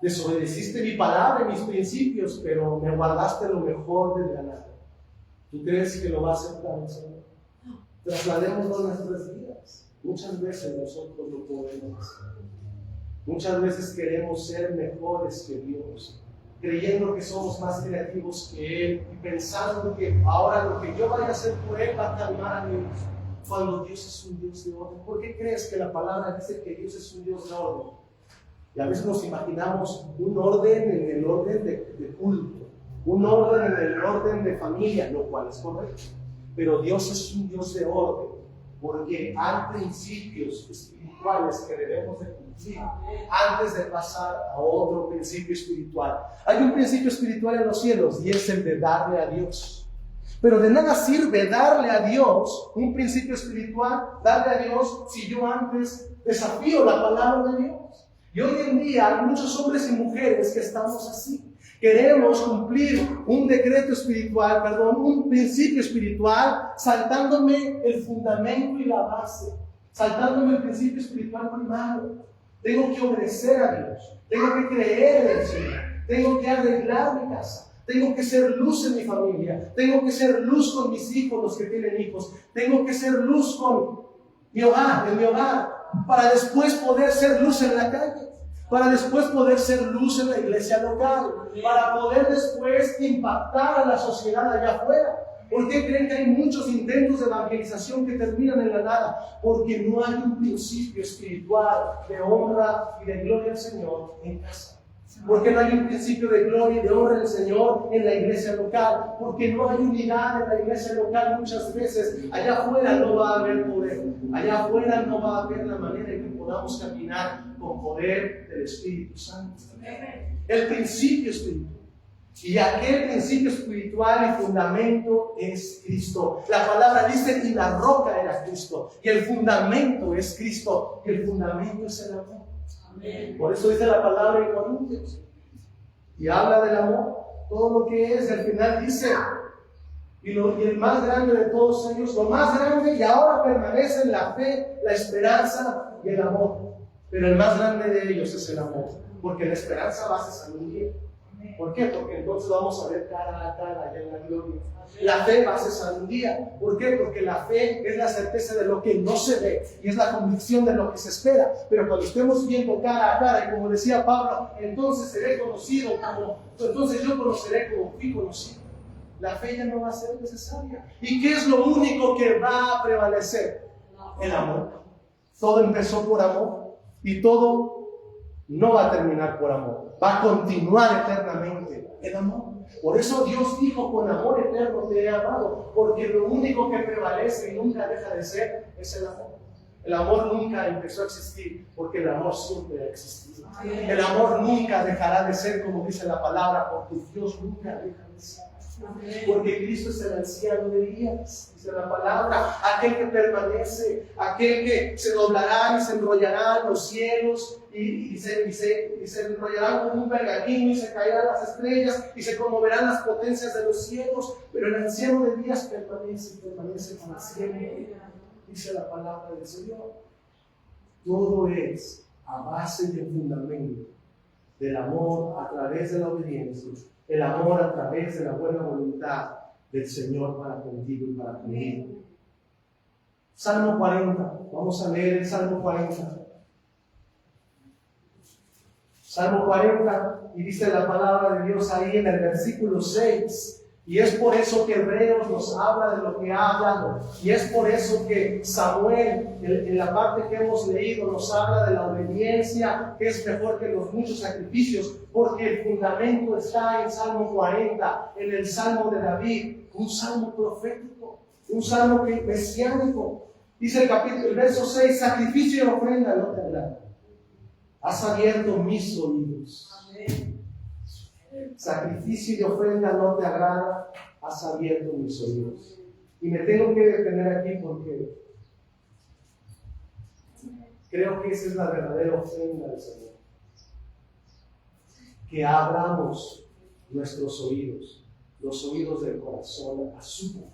desobedeciste mi palabra y mis principios, pero me guardaste lo mejor del ganado. ¿Tú crees que lo va a aceptar el Señor? Trasladémoslo a nuestras vidas. Muchas veces nosotros lo podemos hacer. Muchas veces queremos ser mejores que Dios, creyendo que somos más creativos que Él y pensando que ahora lo que yo vaya a hacer por Él va a calmar a Dios. cuando Dios es un Dios de orden? ¿Por qué crees que la palabra dice que Dios es un Dios de orden? Y a veces nos imaginamos un orden en el orden de culto, un orden en el orden de familia, lo cual es correcto. Pero Dios es un Dios de orden, porque hay principios espirituales que debemos de cumplir antes de pasar a otro principio espiritual. Hay un principio espiritual en los cielos y es el de darle a Dios. Pero de nada sirve darle a Dios un principio espiritual, darle a Dios, si yo antes desafío la palabra de Dios. Y hoy en día hay muchos hombres y mujeres que estamos así. Queremos cumplir un decreto espiritual, un principio espiritual, saltándome el fundamento y la base, saltándome el principio espiritual primario. Tengo que obedecer a Dios, tengo que creer en el Señor, tengo que arreglar mi casa. Tengo que ser luz en mi familia, tengo que ser luz con mis hijos, los que tienen hijos, tengo que ser luz con mi hogar, en mi hogar, para después poder ser luz en la calle, para después poder ser luz en la iglesia local, para poder después impactar a la sociedad allá afuera. ¿Por qué creen que hay muchos intentos de evangelización que terminan en la nada? Porque no hay un principio espiritual de honra y de gloria al Señor en casa. Porque no hay un principio de gloria y de honra del Señor en la iglesia local. Porque no hay unidad en la iglesia local muchas veces. Allá afuera no va a haber poder. Allá afuera no va a haber la manera en que podamos caminar con poder del Espíritu Santo. El principio espiritual. Y aquel principio espiritual y fundamento es Cristo. La palabra dice, y la roca era Cristo. Y el fundamento es Cristo. Y el fundamento es el amor. Por eso dice la palabra en Corintios y habla del amor, todo lo que es, y al final dice, y el más grande de todos ellos, lo más grande, y ahora permanecen la fe, la esperanza y el amor, pero el más grande de ellos es el amor, porque la esperanza va a cesar un día. ¿Por qué? Porque entonces vamos a ver cara a cara allá en la gloria. La fe va a cesar un día. ¿Por qué? Porque la fe es la certeza de lo que no se ve y es la convicción de lo que se espera. Pero cuando estemos viendo cara a cara, y como decía Pablo, entonces seré conocido entonces yo conoceré como fui conocido. La fe ya no va a ser necesaria. ¿Y qué es lo único que va a prevalecer? El amor. Todo empezó por amor y todo no va a terminar por amor, va a continuar eternamente el amor. Por eso Dios dijo, con amor eterno te he amado, porque lo único que prevalece y nunca deja de ser es el amor. El amor nunca empezó a existir, porque el amor siempre ha existido. El amor nunca dejará de ser, como dice la palabra, porque Dios nunca deja de ser. Porque Cristo es el anciano de días, dice la palabra, aquel que permanece, aquel que se doblará y se enrollará en los cielos y se enrollarán como un pergamino y se caerán las estrellas y se conmoverán las potencias de los cielos, pero el anciano de días permanece para siempre, dice la palabra del Señor. Todo es a base y el fundamento del amor a través de la obediencia, el amor a través de la buena voluntad del Señor para contigo y para conmigo. Salmo 40, vamos a leer el Salmo 40. Salmo 40, y dice la palabra de Dios ahí en el versículo 6. Y es por eso que Hebreos nos habla de lo que ha hablado. Y es por eso que Samuel, en la parte que hemos leído, nos habla de la obediencia, que es mejor que los muchos sacrificios, porque el fundamento está en Salmo 40, en el Salmo de David, un salmo profético, un salmo mesiánico. Dice el verso 6, sacrificio y ofrenda no te agrada. Has abierto mis oídos. Amén. Sacrificio y ofrenda no te agrada, has abierto mis oídos. Y me tengo que detener aquí porque creo que esa es la verdadera ofrenda del Señor. Que abramos nuestros oídos, los oídos del corazón a su voz.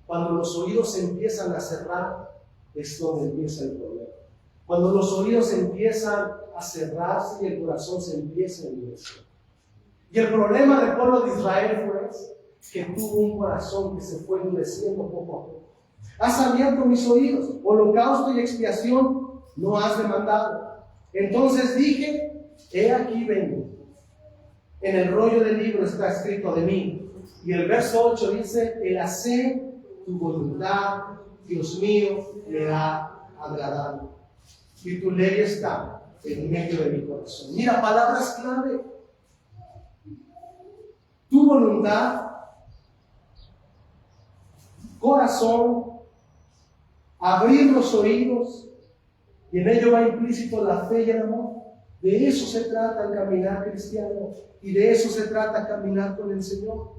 Cuando los oídos se empiezan a cerrar, es donde empieza el problema. Cuando los oídos empiezan a cerrarse y el corazón se empieza a endurecer. Y el problema del pueblo de Israel fue que tuvo un corazón que se fue endureciendo poco a poco. Has abierto mis oídos, holocausto y expiación no has demandado. Entonces dije, he aquí vengo. En el rollo del libro está escrito de mí. Y el verso 8 dice, el hacer tu voluntad, Dios mío, me ha agradado. Y tu ley está en medio de mi corazón. Mira, palabras clave. Tu voluntad, corazón, abrir los oídos, y en ello va implícito la fe y el amor. De eso se trata el caminar cristiano, y de eso se trata caminar con el Señor.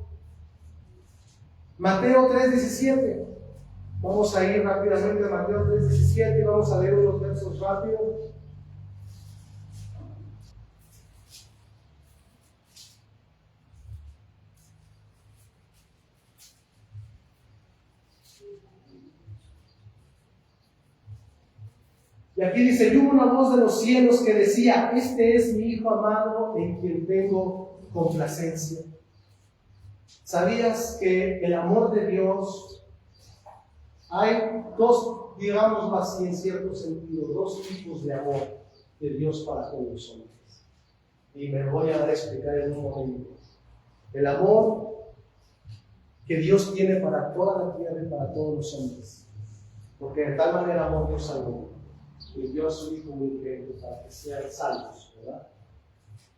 Mateo 3:17. Vamos a ir rápidamente a Mateo 3:17 y vamos a leer unos versos rápidos. Y aquí dice: y hubo una voz de los cielos que decía: este es mi Hijo amado en quien tengo complacencia. ¿Sabías que el amor de Dios, hay dos, digámoslo así en cierto sentido, dos tipos de amor de Dios para con los hombres? Y me lo voy a dar a explicar en un momento. El amor que Dios tiene para toda la tierra y para todos los hombres. Porque de tal manera amó Dios al mundo, y dio a su Hijo unigénito para que sean salvos, ¿verdad?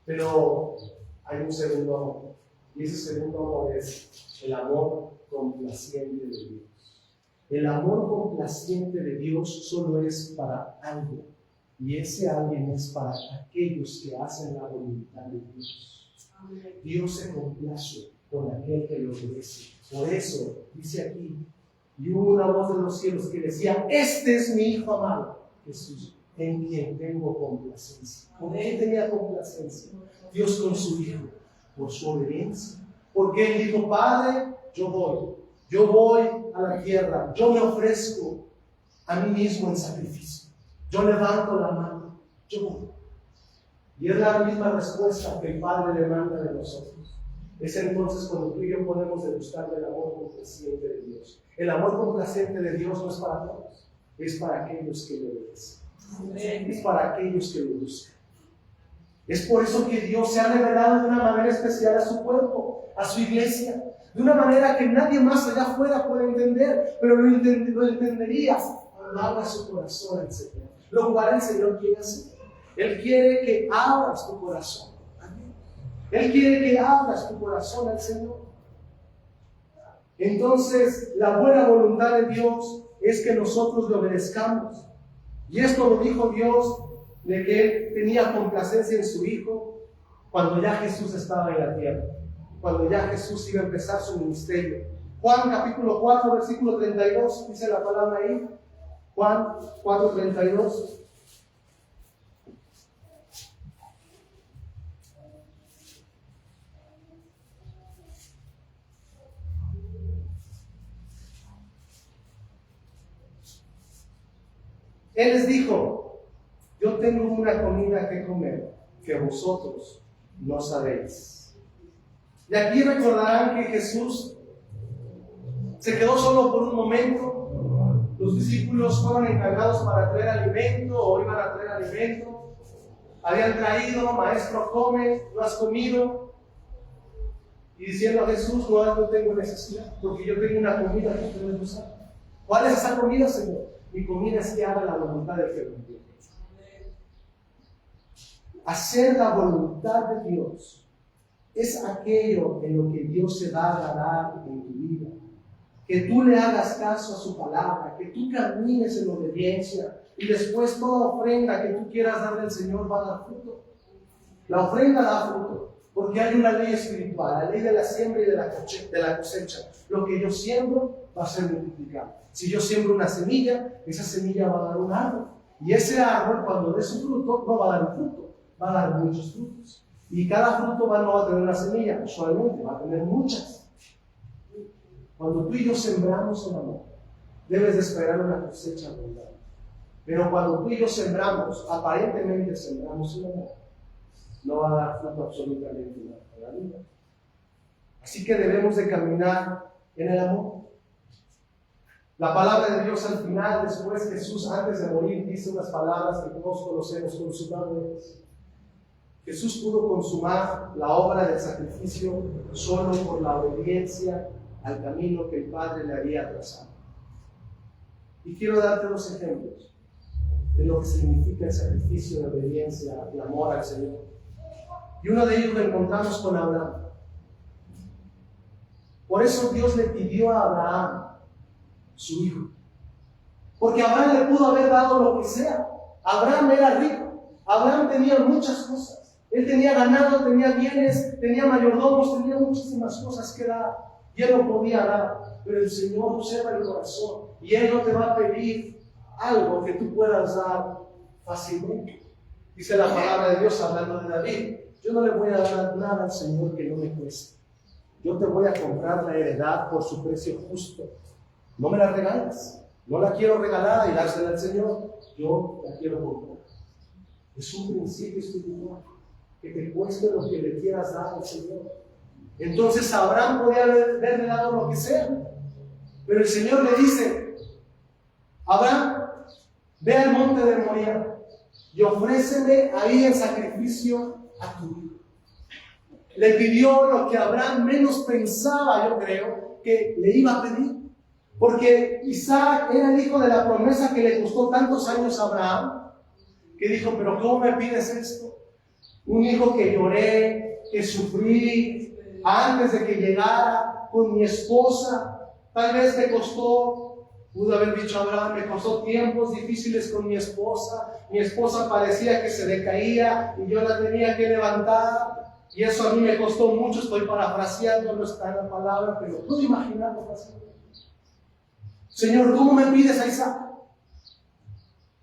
Pero hay un segundo amor, y ese segundo amor es el amor complaciente de Dios. El amor complaciente de Dios solo es para alguien, y ese alguien es para aquellos que hacen la voluntad de Dios. Dios se complace con aquel que lo obedece. Por eso dice aquí: y hubo una voz de los cielos que decía: este es mi Hijo amado, Jesús, en quien tengo complacencia. ¿Por qué tenía complacencia Dios con su Hijo? Por su obediencia. Porque Él dijo: Padre, yo voy a la tierra, yo me ofrezco a mí mismo en sacrificio, yo levanto la mano, yo voy. Y es la misma respuesta que el Padre demanda de nosotros. Es entonces cuando tú y yo podemos degustar del amor complaciente de Dios. El amor complaciente de Dios no es para todos, es para aquellos que le obedecen, es para aquellos que lo buscan. Es por eso que Dios se ha revelado de una manera especial a su cuerpo, a su iglesia, de una manera que nadie más allá afuera puede entender, pero lo entenderías cuando abras su corazón al Señor. Lo cual el Señor quiere hacer. Él quiere que abras tu corazón. Amén. Él quiere que abras tu corazón al Señor. Entonces, la buena voluntad de Dios es que nosotros le obedezcamos. Y esto lo dijo Dios, de que Él tenía complacencia en su Hijo cuando ya Jesús estaba en la tierra, cuando ya Jesús iba a empezar su ministerio. Juan capítulo 4, versículo 32, dice la palabra ahí. Juan 4, 32. Él les dijo: yo tengo una comida que comer que vosotros no sabéis. Y aquí recordarán que Jesús se quedó solo por un momento. Los discípulos fueron encargados para traer alimento, o iban a traer alimento. Habían traído: maestro, come, ¿no has comido? Y diciendo a Jesús: no tengo necesidad, porque yo tengo una comida que ustedes no saben. ¿Cuál es esa comida, Señor? Mi comida es que haga la voluntad del que me envió. Hacer la voluntad de Dios es aquello en lo que Dios se va a agradar en tu vida. Que tú le hagas caso a su palabra, que tú camines en obediencia, y después toda ofrenda que tú quieras darle al Señor va a dar fruto. La ofrenda da fruto, porque hay una ley espiritual, la ley de la siembra y de la cosecha. Lo que yo siembro va a ser multiplicado. Si yo siembro una semilla, esa semilla va a dar un árbol. Y ese árbol, cuando dé su fruto, no va a dar un fruto, va a dar muchos frutos. Y cada fruto no va a tener una semilla, usualmente va a tener muchas. Cuando tú y yo sembramos el amor, debes de esperar una cosecha abundante. Pero cuando tú y yo sembramos, aparentemente sembramos el amor, no va a dar fruto absolutamente nada en la vida. Así que debemos de caminar en el amor. La palabra de Dios al final, después Jesús antes de morir dice unas palabras que todos conocemos: consumado es. Jesús pudo consumar la obra del sacrificio solo por la obediencia al camino que el Padre le había trazado. Y quiero darte dos ejemplos de lo que significa el sacrificio, la obediencia, el amor al Señor. Y uno de ellos lo encontramos con Abraham. Por eso Dios le pidió a Abraham, su hijo. Porque Abraham le pudo haber dado lo que sea. Abraham era rico. Abraham tenía muchas cosas. Él tenía ganado, tenía bienes, tenía mayordomos, tenía muchísimas cosas que dar. Y él lo podía dar. Pero el Señor observa el corazón. Y Él no te va a pedir algo que tú puedas dar fácilmente. Dice la palabra de Dios hablando de David: yo no le voy a dar nada al Señor que no me cueste. Yo te voy a comprar la heredad por su precio justo. No me la regales. No la quiero regalar y dársela al Señor. Yo la quiero comprar. Es un principio espiritual. Que te cueste lo que le quieras dar al Señor. Entonces Abraham podía haberle dado lo que sea. Pero el Señor le dice: Abraham, ve al monte de Moriah y ofréceme ahí en sacrificio a tu hijo. Le pidió lo que Abraham menos pensaba, yo creo, que le iba a pedir. Porque Isaac era el hijo de la promesa que le costó tantos años a Abraham, que dijo: pero ¿cómo me pides esto? Un hijo que lloré, que sufrí antes de que llegara con mi esposa. Tal vez me costó, pudo haber dicho Abraham, me costó tiempos difíciles con mi esposa. Mi esposa parecía que se decaía y yo la tenía que levantar. Y eso a mí me costó mucho. Estoy parafraseando, no está en la palabra, pero puedo imaginarlo fácilmente. Señor, ¿cómo me pides a Isaac?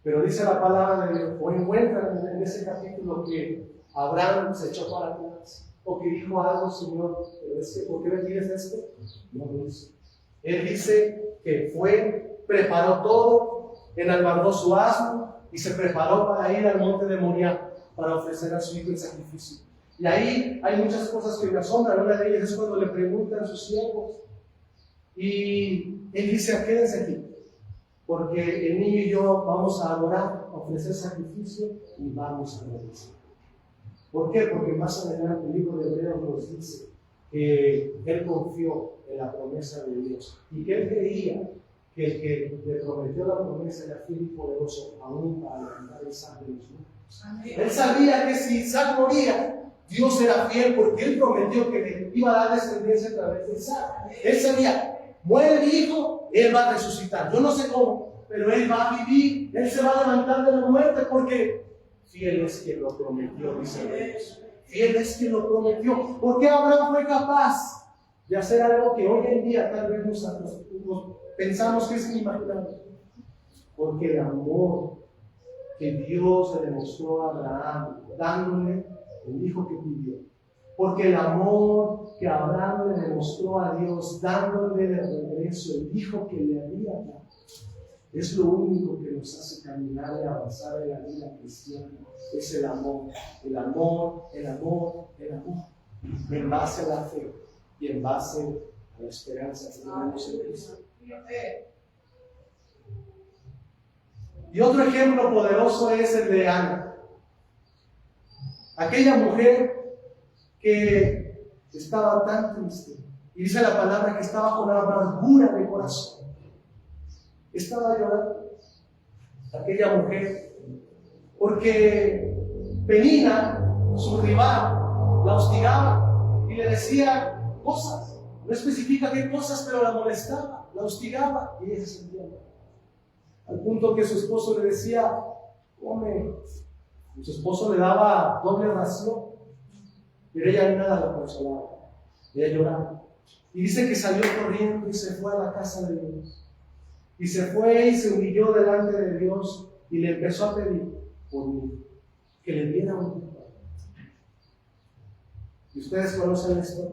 Pero dice la palabra de Dios, o encuentran en ese capítulo, que Abraham se echó para atrás, o que dijo algo: Señor, pero es que, ¿por qué me pides esto? No lo hizo. Él dice que fue, preparó todo, enalbardó su asno y se preparó para ir al monte de Moriah para ofrecer a su hijo el sacrificio. Y ahí hay muchas cosas que me asombran. Una de ellas es cuando le preguntan a sus siervos y él dice: quédense aquí, porque el niño y yo vamos a adorar, a ofrecer sacrificio y vamos a obedecer. ¿Por qué? Porque más adelante el libro de Hebreos nos dice que él confió en la promesa de Dios y que él creía que el que le prometió la promesa era fiel y poderoso aún para levantar el Isaac de los muertos. Él sabía que si Isaac moría, Dios era fiel, porque él prometió que le iba a dar descendencia a través de Isaac. Él sabía: muere mi hijo, él va a resucitar. Yo no sé cómo, pero él va a vivir, él se va a levantar de la muerte, porque fiel es quien lo prometió, dice Dios. Fiel es quien lo prometió. ¿Por qué Abraham fue capaz de hacer algo que hoy en día tal vez nos pensamos que es inimaginable? Porque el amor que Dios le demostró a Abraham, dándole el hijo que pidió. Porque el amor que Abraham le demostró a Dios, dándole de regreso el hijo que le había dado, es lo único que nos hace caminar y avanzar en la vida cristiana. Es el amor, el amor, el amor, el amor, en base a la fe y en base a la esperanza que tenemos en Cristo. Y otro ejemplo poderoso es el de Ana, aquella mujer que estaba tan triste, y dice la palabra que estaba con amargura de corazón. Estaba llorando aquella mujer porque Penina, su rival, la hostigaba y le decía cosas. No especifica qué cosas, pero la molestaba, la hostigaba y ella se sentía mal. Al punto que su esposo le decía: come. Y su esposo le daba doble ración, pero ella nada la consolaba. Ella lloraba. Y dice que salió corriendo y se fue a la casa de Dios. Y se fue y se humilló delante de Dios y le empezó a pedir por mí, que le diera un hijo. ¿Y ustedes conocen esto?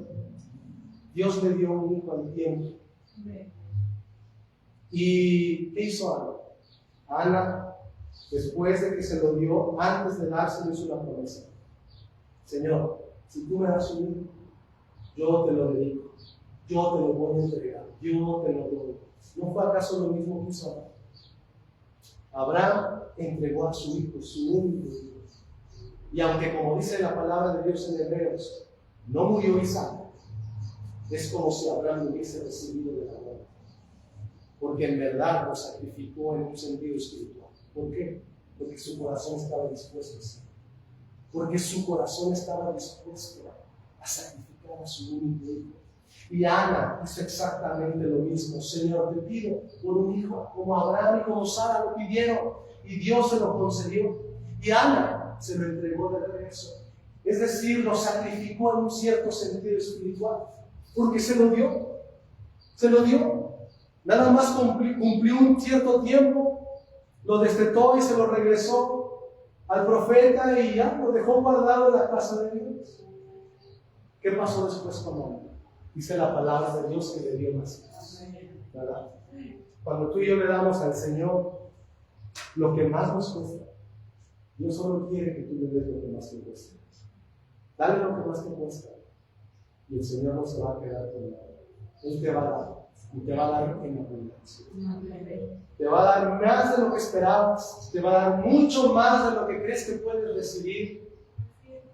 Dios le dio un hijo al tiempo. ¿Y qué hizo Ana? Ana, después de que se lo dio, antes de dárselo, hizo una promesa: Señor, si tú me das un hijo, yo te lo dedico, yo te lo voy a entregar, yo te lo doy. ¿No fue acaso lo mismo que hizo Abraham? Abraham entregó a su hijo, su único hijo. Y aunque, como dice la palabra de Dios en Hebreos, no murió Isaac, es como si Abraham hubiese recibido de la muerte. porque en verdad lo sacrificó en un sentido espiritual. ¿Por qué? Porque su corazón estaba dispuesto a hacerlo. Porque su corazón estaba dispuesto a sacrificar a su único hijo. Y Ana hizo exactamente lo mismo. Señor, te pido por un hijo, como Abraham y como Sara lo pidieron, y Dios se lo concedió. Y Ana se lo entregó de regreso. Es decir, lo sacrificó en un cierto sentido espiritual, porque se lo dio. Se lo dio. Nada más cumplió un cierto tiempo, lo destetó y se lo regresó al profeta y ya lo dejó guardado en la casa de Dios. ¿Qué pasó después con Ana? Dice la palabra de Dios que le dio más hijos, ¿verdad? Cuando tú y yo le damos al Señor lo que más nos cuesta, Dios solo quiere que tú le des lo que más te cuesta. Dale lo que más te cuesta y el Señor no se va a quedar con nada. Él te va a dar y te va a dar en abundancia. Te va a dar más de lo que esperabas, te va a dar mucho más de lo que crees que puedes recibir.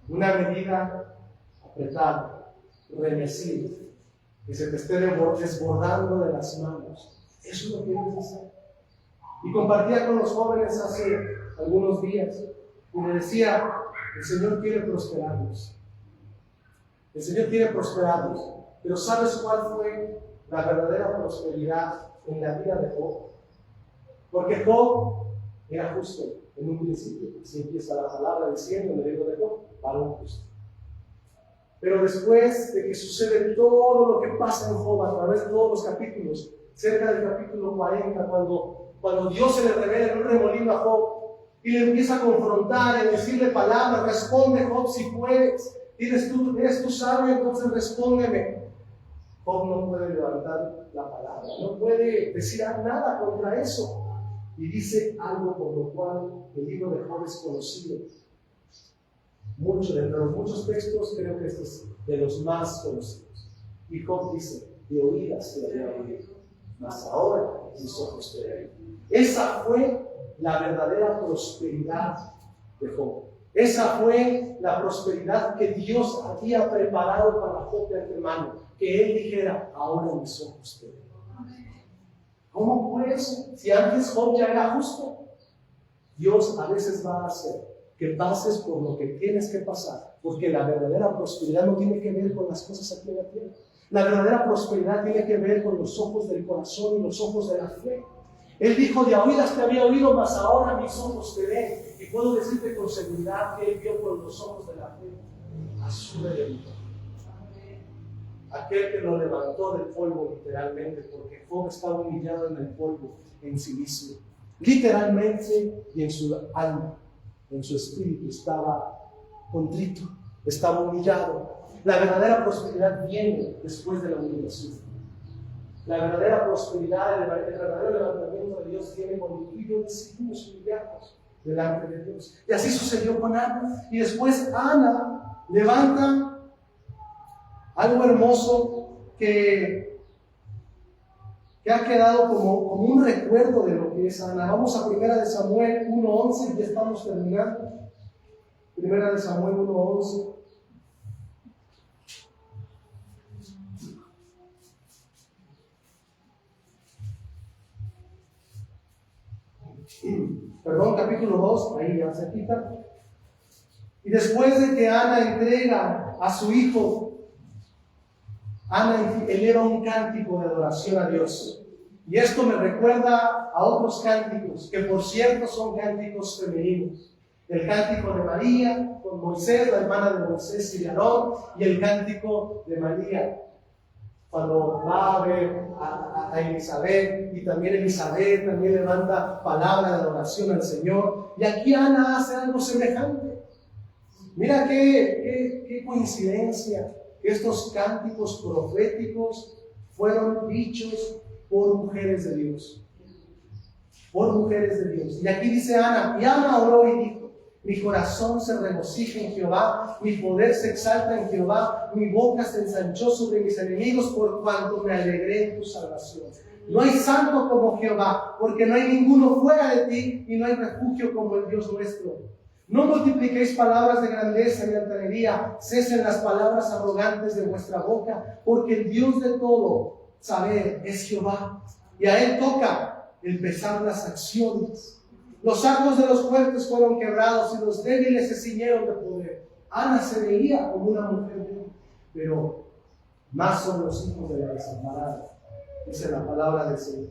Una medida apretada, remecida, que se te esté desbordando de las manos. Eso es lo que debes hacer. Y compartía con los jóvenes hace algunos días y le decía, el Señor quiere prosperarnos. El Señor quiere prosperarnos. Pero ¿sabes cuál fue la verdadera prosperidad en la vida de Job? Porque Job era justo en un principio. Así empieza la palabra diciendo en el libro de Job, varón justo. Pero después de que sucede todo lo que pasa en Job a través de todos los capítulos, cerca del capítulo 40, cuando Dios se le revela en un remolino a Job y le empieza a confrontar, y decirle palabras, responde Job si puedes, eres tú sabio, entonces respóndeme. Job no puede levantar la palabra, no puede decir nada contra eso. Y dice algo por lo cual el libro de Job es conocido. De los muchos textos, creo que este es de los más conocidos. Y Job dice, de oídas te había oído, mas ahora mis ojos te ven. Esa fue la verdadera prosperidad de Job. Esa fue la prosperidad que Dios había preparado para Job de antemano. Que él dijera, ahora mis ojos te ven. ¿Cómo fue eso? Si antes Job ya era justo. Dios a veces va a hacer que pases por lo que tienes que pasar, porque la verdadera prosperidad no tiene que ver con las cosas aquí en la tierra. La verdadera prosperidad tiene que ver con los ojos del corazón y los ojos de la fe. Él dijo, de oídas te había oído, mas ahora mis ojos te ven. Y puedo decirte con seguridad que él vio con los ojos de la fe a su Redentor. Aquel que lo levantó del polvo literalmente, porque Job estaba humillado en el polvo en sí mismo. Literalmente y en su alma. En su espíritu estaba contrito, estaba humillado. La verdadera prosperidad viene después de la humillación. La verdadera prosperidad, el verdadero levantamiento de Dios viene cuando tú y yo decidimos humillarnos delante de Dios. Y así sucedió con Ana. Y después Ana levanta algo hermoso que ha quedado como un recuerdo de lo que es Ana. Vamos a 1 de Samuel 1:11, ya estamos terminando. 1 de Samuel 1:11. Perdón, capítulo 2, ahí ya se quita. Y después de que Ana entrega a su hijo, Ana eleva un cántico de adoración a Dios. Y esto me recuerda a otros cánticos, que por cierto son cánticos femeninos. El cántico de María con Moisés, la hermana de Moisés y de Aarón, y el cántico de María cuando va a ver a Elizabeth, y también Elizabeth también levanta palabra de adoración al Señor. Y aquí Ana hace algo semejante. Mira qué coincidencia. Estos cánticos proféticos fueron dichos por mujeres de Dios. Por mujeres de Dios. Y aquí dice Ana, y Ana oró y dijo, mi corazón se regocija en Jehová, mi poder se exalta en Jehová, mi boca se ensanchó sobre mis enemigos por cuanto me alegré en tu salvación. No hay santo como Jehová, porque no hay ninguno fuera de ti y no hay refugio como el Dios nuestro. No multipliquéis palabras de grandeza y altanería, cesen las palabras arrogantes de vuestra boca, porque el Dios de todo saber es Jehová. y a él toca el pesar las acciones. Los sacos de los fuertes fueron quebrados y los débiles se ciñeron de poder. Ana se veía como una mujer débil, pero más son los hijos de la desamparada, dice la palabra del Señor.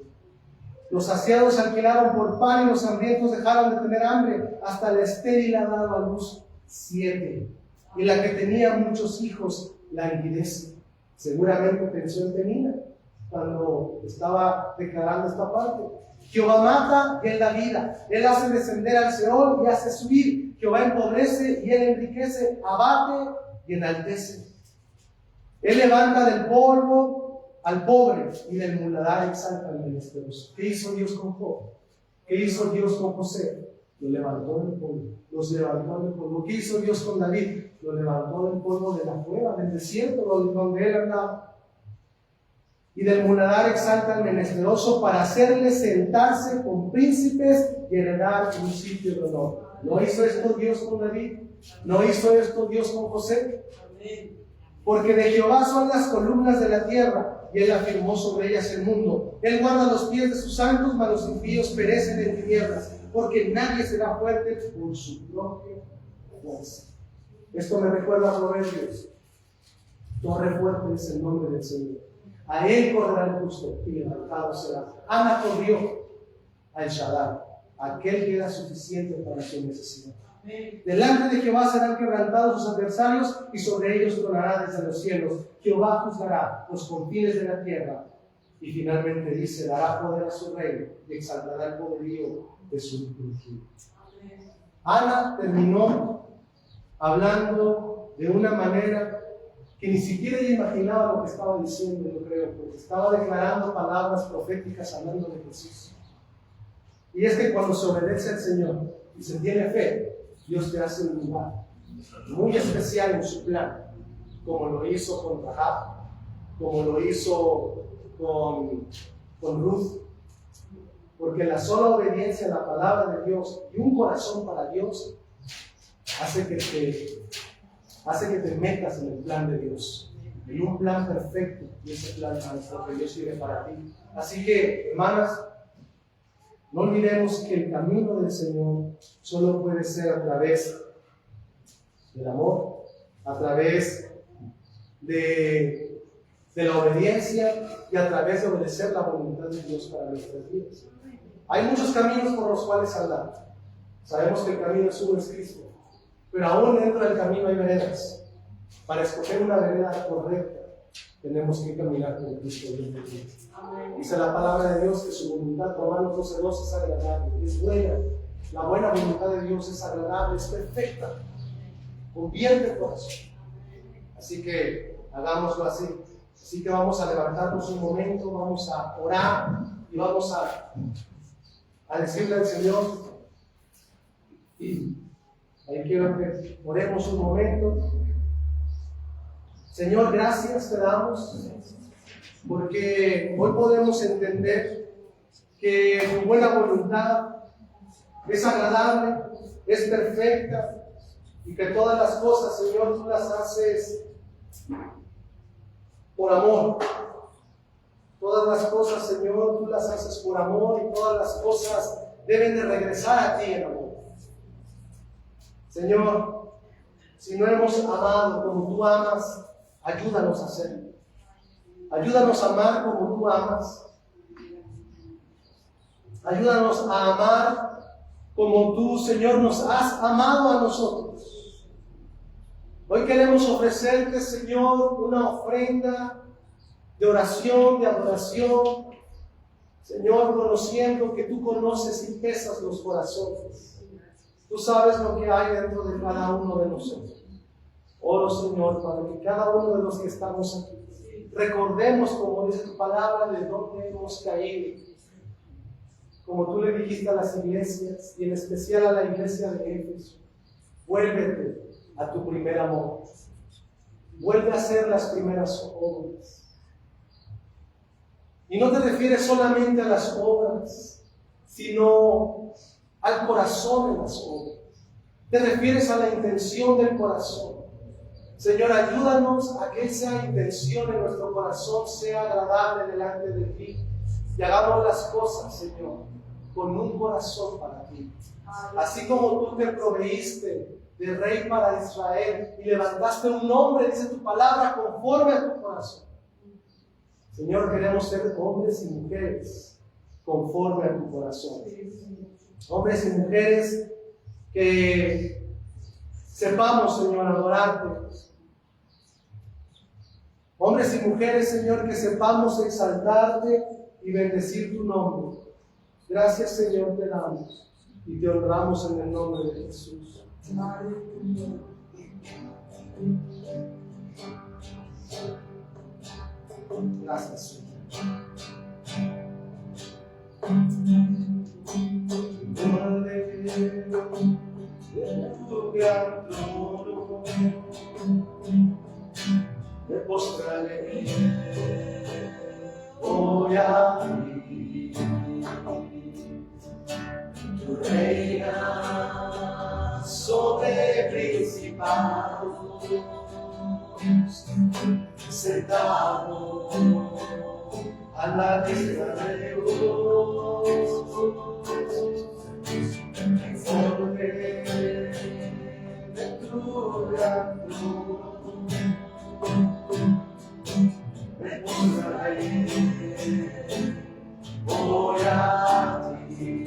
Los saciados se alquilaron por pan y los hambrientos dejaron de tener hambre. Hasta la estéril ha dado a luz 7. Y la que tenía muchos hijos la envidece. Seguramente pensó en Penina cuando estaba declarando esta parte. Jehová mata y él da vida. Él hace descender al Seol y hace subir. Jehová empobrece y él enriquece. Abate y enaltece. Él levanta del polvo al pobre y del muladar exalta al menesteroso. ¿Qué hizo Dios con Job? ¿Qué hizo Dios con José? Lo levantó del polvo, los levantó del polvo. ¿Qué hizo Dios con David? Lo levantó del polvo de la cueva, del desierto donde él andaba. Y del muladar exalta al menesteroso para hacerle sentarse con príncipes y heredar un sitio de honor. ¿No hizo esto Dios con David? ¿No hizo esto Dios con José? Porque de Jehová son las columnas de la tierra, y él afirmó sobre ellas el mundo. Él guarda los pies de sus santos, mas los impíos perecen en tinieblas, porque nadie será fuerte por su propia fuerza. Esto me recuerda a Proverbios. Torre fuerte es el nombre del Señor. A él correrá el justo y levantado será. Ana corrió al Shaddai, aquel que era suficiente para su necesidad. Delante de Jehová serán quebrantados sus adversarios y sobre ellos tronará desde los cielos. Jehová juzgará los confines de la tierra y finalmente dice, dará poder a su reino y exaltará el poderío de su ungido. Ana terminó hablando de una manera que ni siquiera ella imaginaba lo que estaba diciendo, yo creo, porque estaba declarando palabras proféticas hablando de Jesús. Y es que cuando se obedece al Señor y se tiene fe, Dios te hace un lugar muy especial en su plan, como lo hizo con Rahab, como lo hizo con Ruth, porque la sola obediencia a la palabra de Dios y un corazón para Dios hace que te metas en el plan de Dios, en un plan perfecto, y ese plan que Dios tiene para ti. Así que, hermanas, no olvidemos que el camino del Señor solo puede ser a través del amor, a través de la obediencia y a través de obedecer la voluntad de Dios para nuestras vidas. Hay muchos caminos por los cuales andar. Sabemos que el camino es uno, es Cristo, pero aún dentro del camino hay veredas. Para escoger una vereda correcta, tenemos que caminar con Cristo. Dice la palabra de Dios que su voluntad, Romanos 12:2, es agradable, es buena. La buena voluntad de Dios es agradable, es perfecta, convierte el corazón. Así que hagámoslo así. Así que vamos a levantarnos un momento, vamos a orar y vamos a decirle al Señor. Y ahí quiero que oremos un momento. Señor, gracias te damos, porque hoy podemos entender que tu buena voluntad es agradable, es perfecta, y que todas las cosas, Señor, tú las haces por amor. Todas las cosas, Señor, tú las haces por amor, y todas las cosas deben de regresar a ti en amor. Señor, si no hemos amado como tú amas, ayúdanos a hacerlo. Ayúdanos a amar como tú amas. Ayúdanos a amar como tú, Señor, nos has amado a nosotros. Hoy queremos ofrecerte, Señor, una ofrenda de oración, de adoración. Señor, conociendo que tú conoces y pesas los corazones. Tú sabes lo que hay dentro de cada uno de nosotros. Oro, Señor, para que cada uno de los que estamos aquí recordemos, como dice tu palabra, de dónde hemos caído. Como tú le dijiste a las iglesias, y en especial a la iglesia de Éfeso, vuélvete a tu primer amor. Vuelve a hacer las primeras obras. Y no te refieres solamente a las obras, sino al corazón de las obras. Te refieres a la intención del corazón. Señor, ayúdanos a que esa intención en nuestro corazón sea agradable delante de ti. y hagamos las cosas, Señor, con un corazón para ti. Así como tú te proveíste de rey para Israel y levantaste un hombre, dice tu palabra, conforme a tu corazón. Señor, queremos ser hombres y mujeres conforme a tu corazón. Hombres y mujeres que sepamos, Señor, adorarte. Hombres y mujeres, Señor, que sepamos exaltarte y bendecir tu nombre. Gracias, Señor, te damos y te honramos en el nombre de Jesús. Gracias, Señor. De tu gran trono me postraré hoy a ti. Tu reina sobre principados, sentado a la diestra de Dios, conforme de tu gran trono me postraré hoy a ti.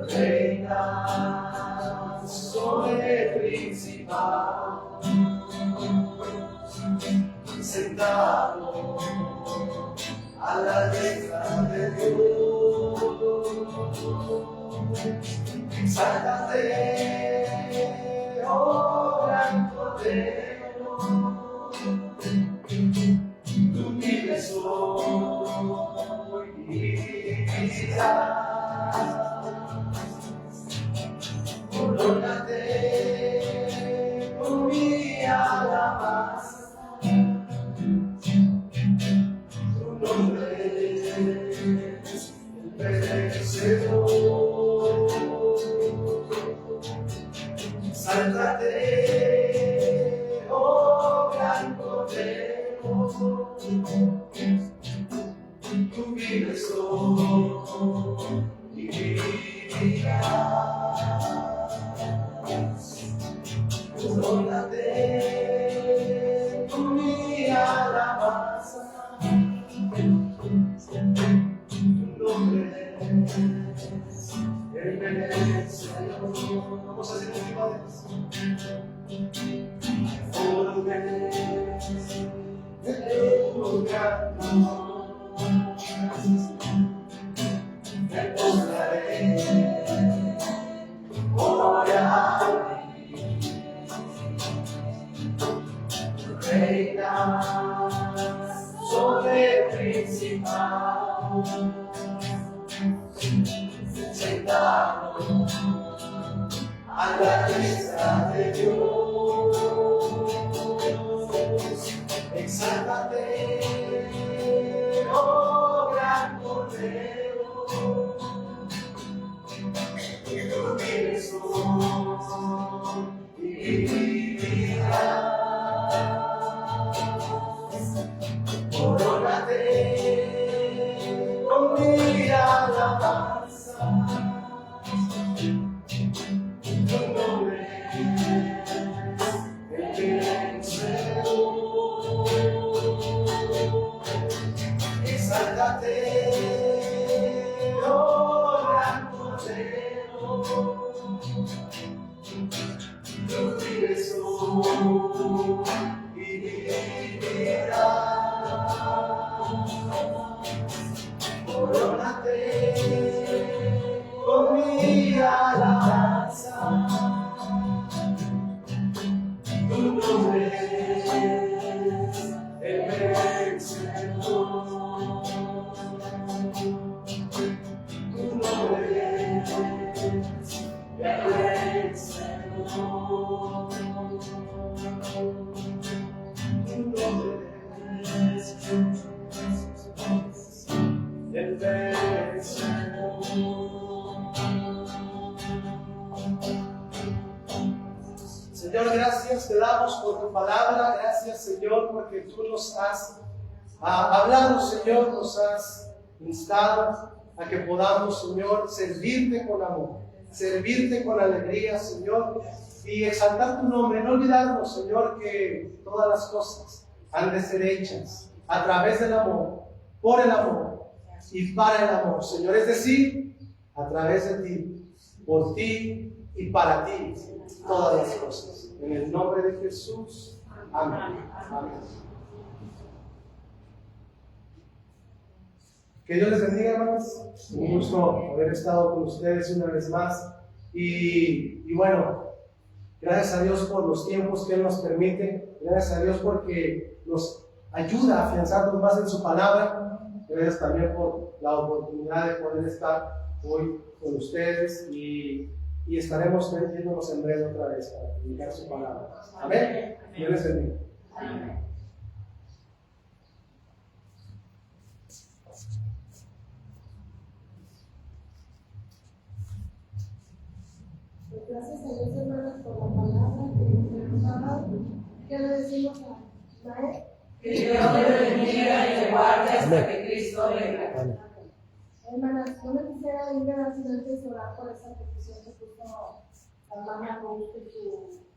Reina sobre principados, sentado a la diestra de Dios. Exáltate, oh gran Cordero, tú vives hoy y vivirás. Corónate con mi alabanza, tu nombre es el merecedor. Sáltate, oh gran Cordero, tú vives hoy y vivirás. Corónate con mi alabanza, tu nombre es el merecedor. Vamos a hacer última vez. Conforme de tu gran amor, me postraré hoy a reina sobre principados, sentado a la diestra de Dios. Exáltate, oh gran Cordero, tú vives hoy y vivirás. Corónate con mi alabanza, tu nombre es el vencedor. Exáltate, oh gran Cordero, tú vives hoy y vivirás. Corónate con mi alabanza, tu nombre es el vencedor. Tu nombre es el vencedor. Tu nombre es el vencedor. Señor, gracias te damos por tu palabra. Gracias, Señor, porque tú nos has hablado, Señor, nos has instado a que podamos, Señor, servirte con amor, servirte con alegría, Señor, y exaltar tu nombre. No olvidarnos, Señor, que todas las cosas han de ser hechas a través del amor, por el amor y para el amor, Señor. Es decir, a través de ti, por ti y para ti, todas las cosas. En el nombre de Jesús. Amén. Amén. Que Dios les bendiga, hermanos. Un gusto haber estado con ustedes una vez más. Y bueno, gracias a Dios por los tiempos que Él nos permite. Gracias a Dios porque nos ayuda a afianzarnos más en su palabra. Gracias también por la oportunidad de poder estar hoy con ustedes y estaremos viéndonos en breve otra vez para comunicar su palabra. Amén. Dios les bendiga. Amén. Pues gracias a Dios, hermanos, por la palabra que nos ha dado. ¿Qué le decimos a Ismael? Que Dios te bendiga y te guarde hasta que Cristo venga. Hermanas, yo me quisiera ir a antes de orar por esa petición que puso la hermana Ruth en su